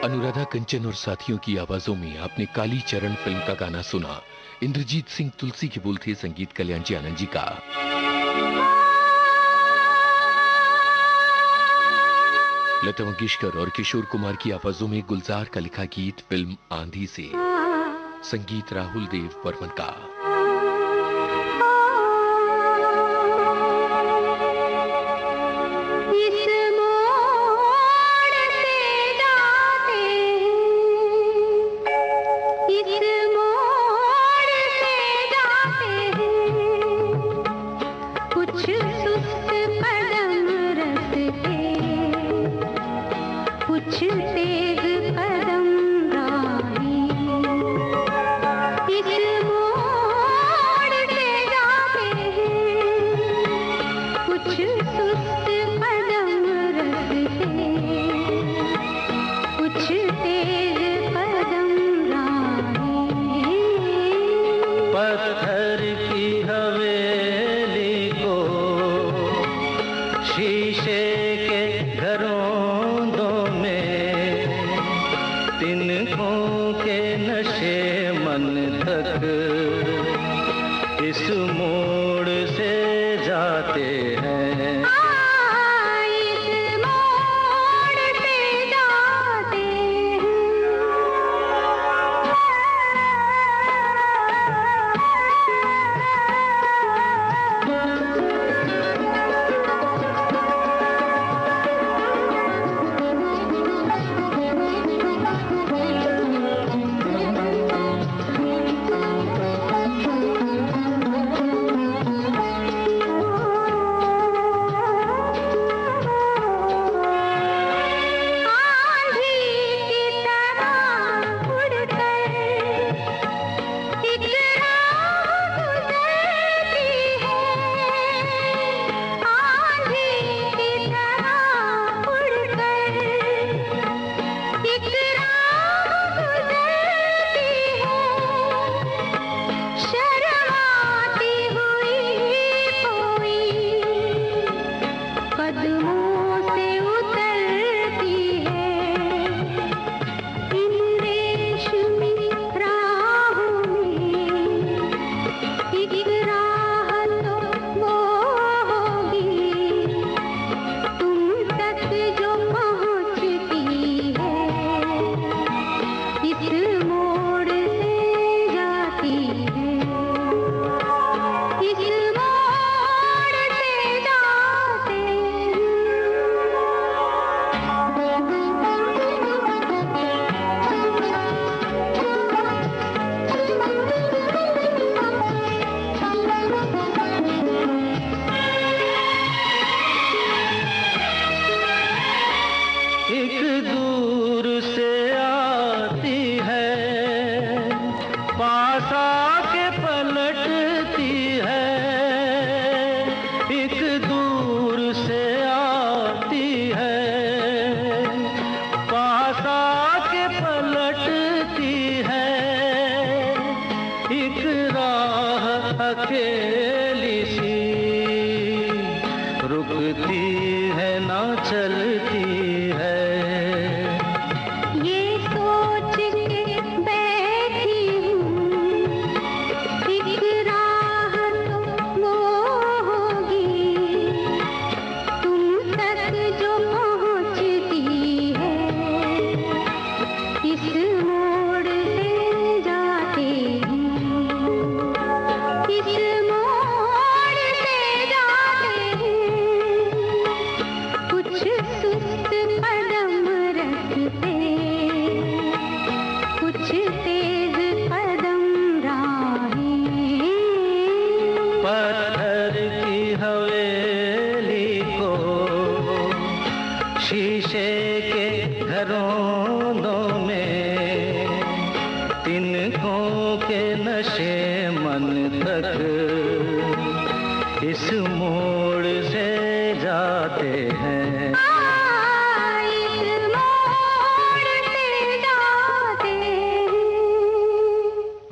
अनुराधा कंचन और साथियों की आवाजों में आपने काली चरण फिल्म का गाना सुना। इंद्रजीत सिंह तुलसी के बोल थे, संगीत कल्याण जी आनंद जी का। लता मंगेशकर और किशोर कुमार की आवाजों में गुलजार का लिखा गीत फिल्म आंधी से, संगीत राहुल देव बर्मन का।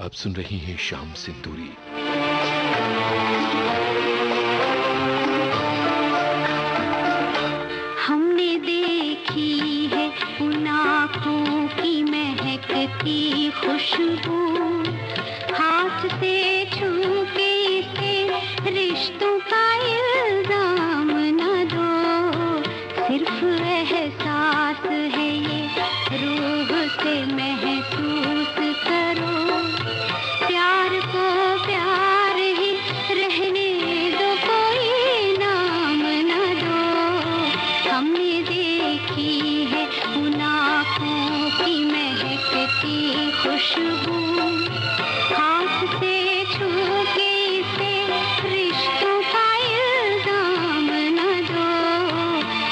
आप सुन रही हैं शाम सिंदूरी। हमने देखी है उन आँखों की महकती खुशबू, हाथ से छू के इसे रिश्तों का इल्जाम न दो, सिर्फ एहसास है ये, रूह से महसूस करो। प्यार को प्यार ही रहने दो, कोई नाम न दो। हमने देखी है उन आँखों की महकती खुशबू, हाथ से छू के इसे रिश्तों का इल्जाम न दो।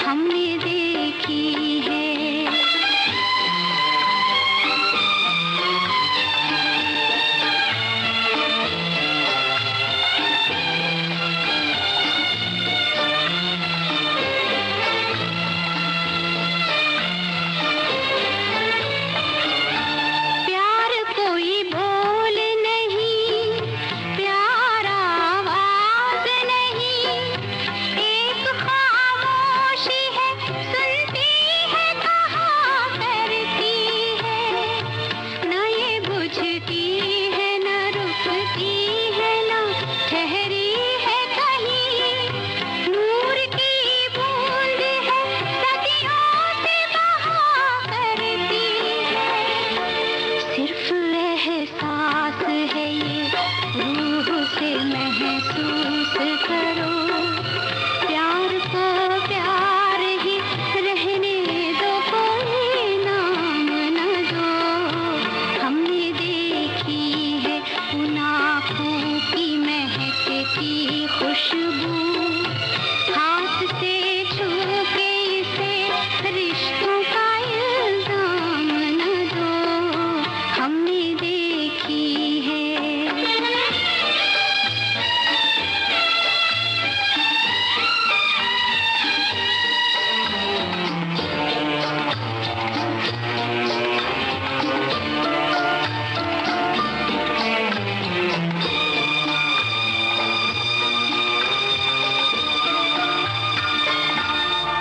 हमने देखी है। प्यार कोई बोल नहीं, प्यार आवाज नहीं, एक खामोशी है, सुनती है कहा करती है। न ये बुझती है, न रुकती है, न ठहरी है कहीं। नूर की बूंद है, सदियों से बहा करती है। सिर्फ एहसास है ये, रूह से महसूस करो। प्यार को प्यार ही रहने दो, कोई नाम न दो। हमने देखी है उन आँखों की महकती खुशबू, हाथ से छू के इसे रिश्तों का इल्जाम न दो। हमने देखी है।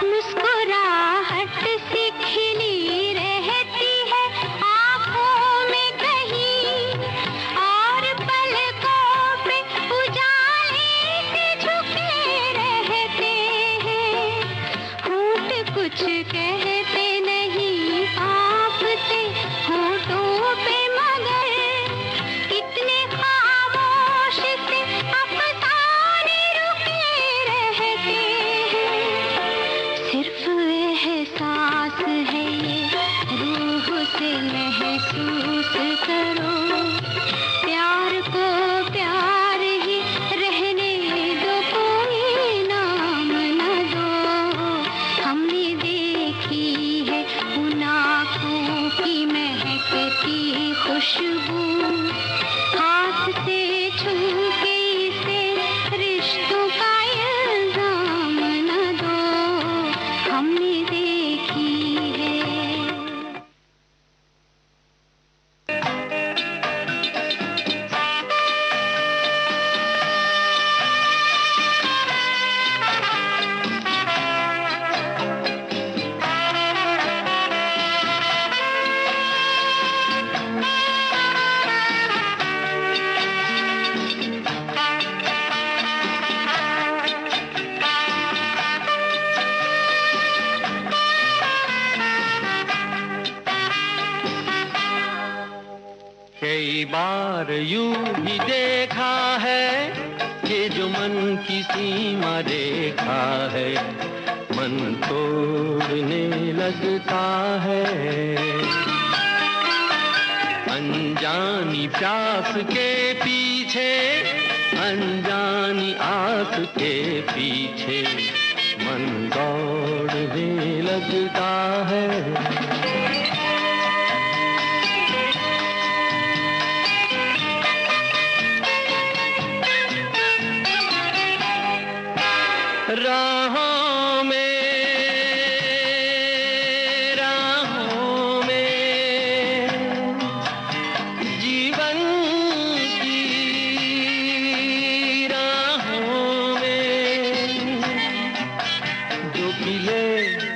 मुस्कुराहट सी खिली रहती है आँखों में कहीं, और पलकों पे उजाले से झुके रहते हैं। होंठ कुछ कहते नहीं, कांपते होठों पे, मगर कितने खामोश से अफसाने रुके रहते हैं। सिर्फ एहसास है ये, रूह से महसूस करो। प्यार को प्यार ही रहने दो, कोई नाम न दो। हमने देखी है उन आँखों की महकती खुशबू, हाथ से छू के इसे रिश्तों का इल्जाम न दो। हमने देखी है। कई बार यूं ही देखा है, ये जो मन की सीमा रेखा है, मन तोड़ने लगता है। अनजानी प्यास के पीछे, अनजानी आस के पीछे, मन दौड़ने लगता है। राहों में, राहों में, जीवन की राहों में, जो खिले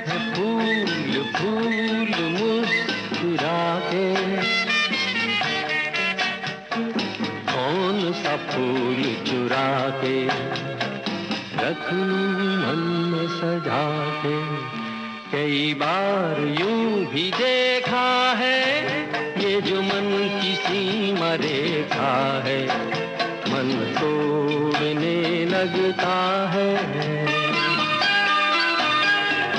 हैं फूल फूल मुस्कुरा के, कौन सा फूल चुरा के रखूं मन में सजा के। कई बार यूं भी देखा है, ये जो मन की सीमा रेखा है, मन तोड़ने लगता है।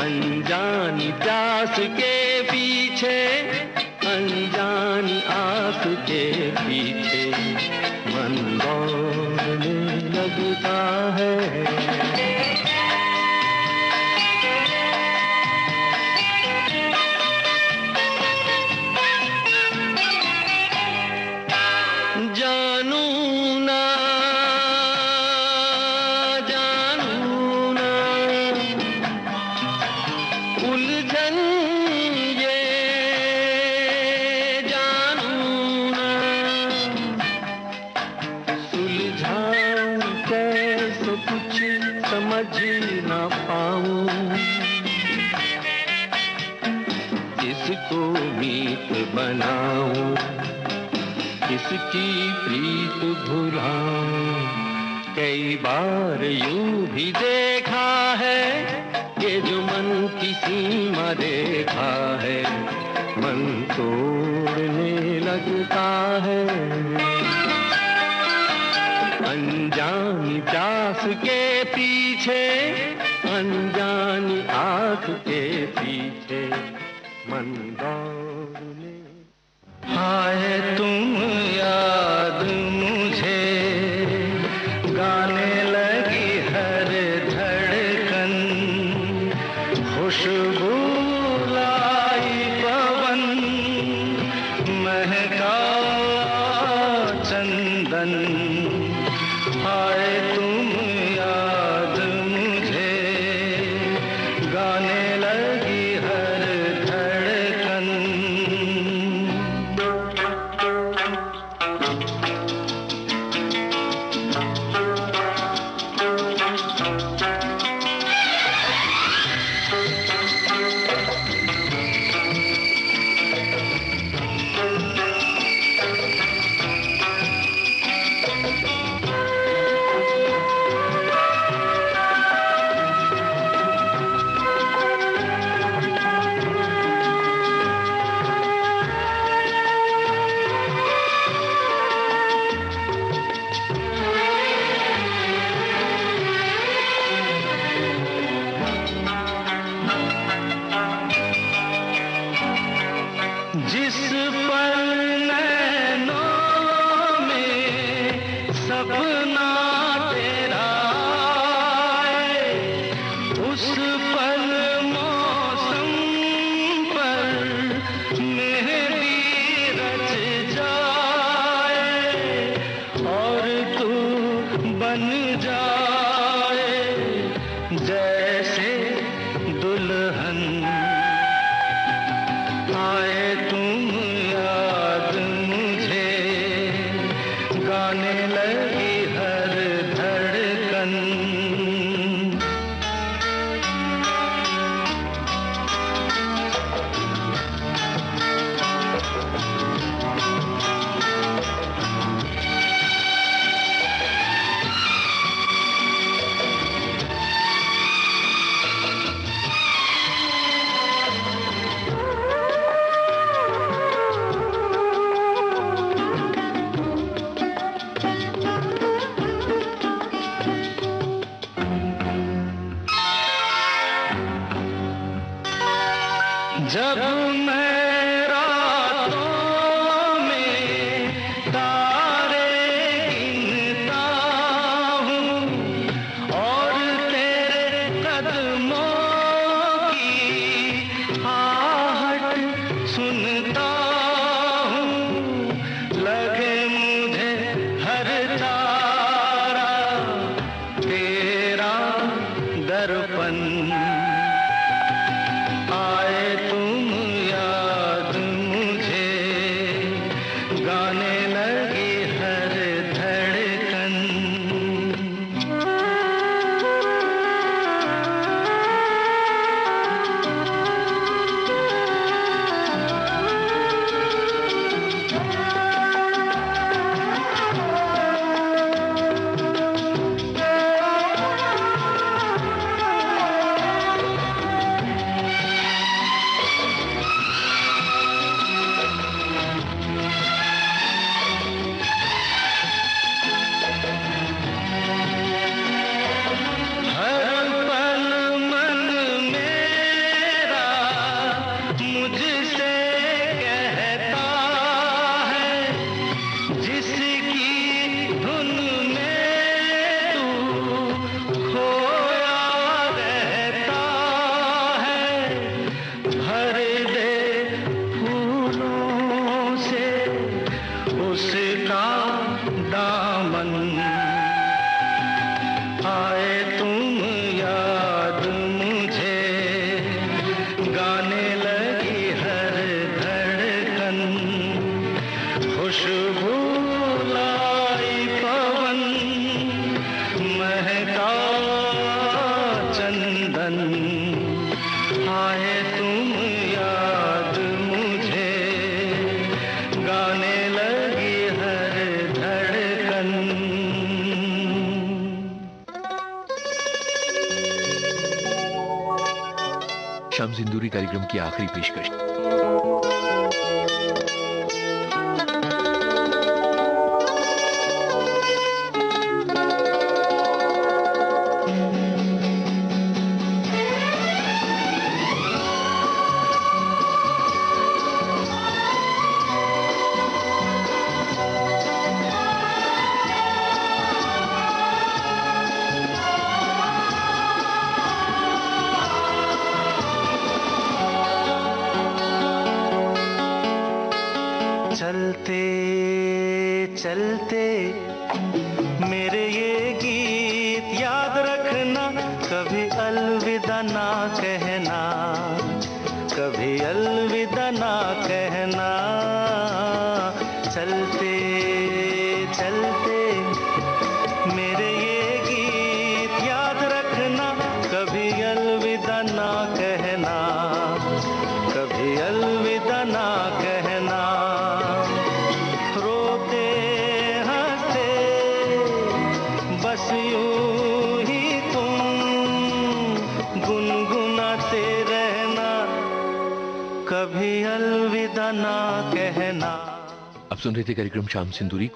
अनजानी प्यास के पीछे, अनजानी आस के पीछे, मन दौड़ने लगता है। बनाऊं, किसकी प्रीत भुलाऊं। कई बार यूं भी देखा है, ये जो मन की सीमा रेखा है, मन तोड़ने लगता है। अनजानी प्यास के पीछे, अनजानी आँख के पीछे, मन दौड़ने। आए तुम याद मुझे, गाने लगी हर धड़कन, खुशबू लाई पवन, महका चंदन। आए तुम याद मुझे, गाने लगी हर धड़कन। जिस पल नैनों में सपना तेरा आए, उस पल मौसम पर मेहंदी रच जाए, और तू बन जाए जैसे दुल्हन। आए तुम याद मुझे, गाने लगी हर धड़कन। जब मैं रातों में तारे गिनता हूँ, और तेरे कदमों की आहट सुनता हूँ, लगे मुझे हर तारा तेरा दर्पण। आए तुम याद शाम सिंदूरी कार्यक्रम की आखिरी पेशकश। चलते चलते मेरे ये गीत याद रखना, कभी अलविदा ना कहना, कभी अलविदा ना कहना। चलते चलते मेरे ये गीत याद रखना, कभी अलविदा ना कहना, कभी अलविदा ना कहना। रोते हंसते बस यूं ही तुम गुनगुनाते रहना, कभी अलविदा ना कहना। अब सुन रहे थे कार्यक्रम शाम सिंदूरी।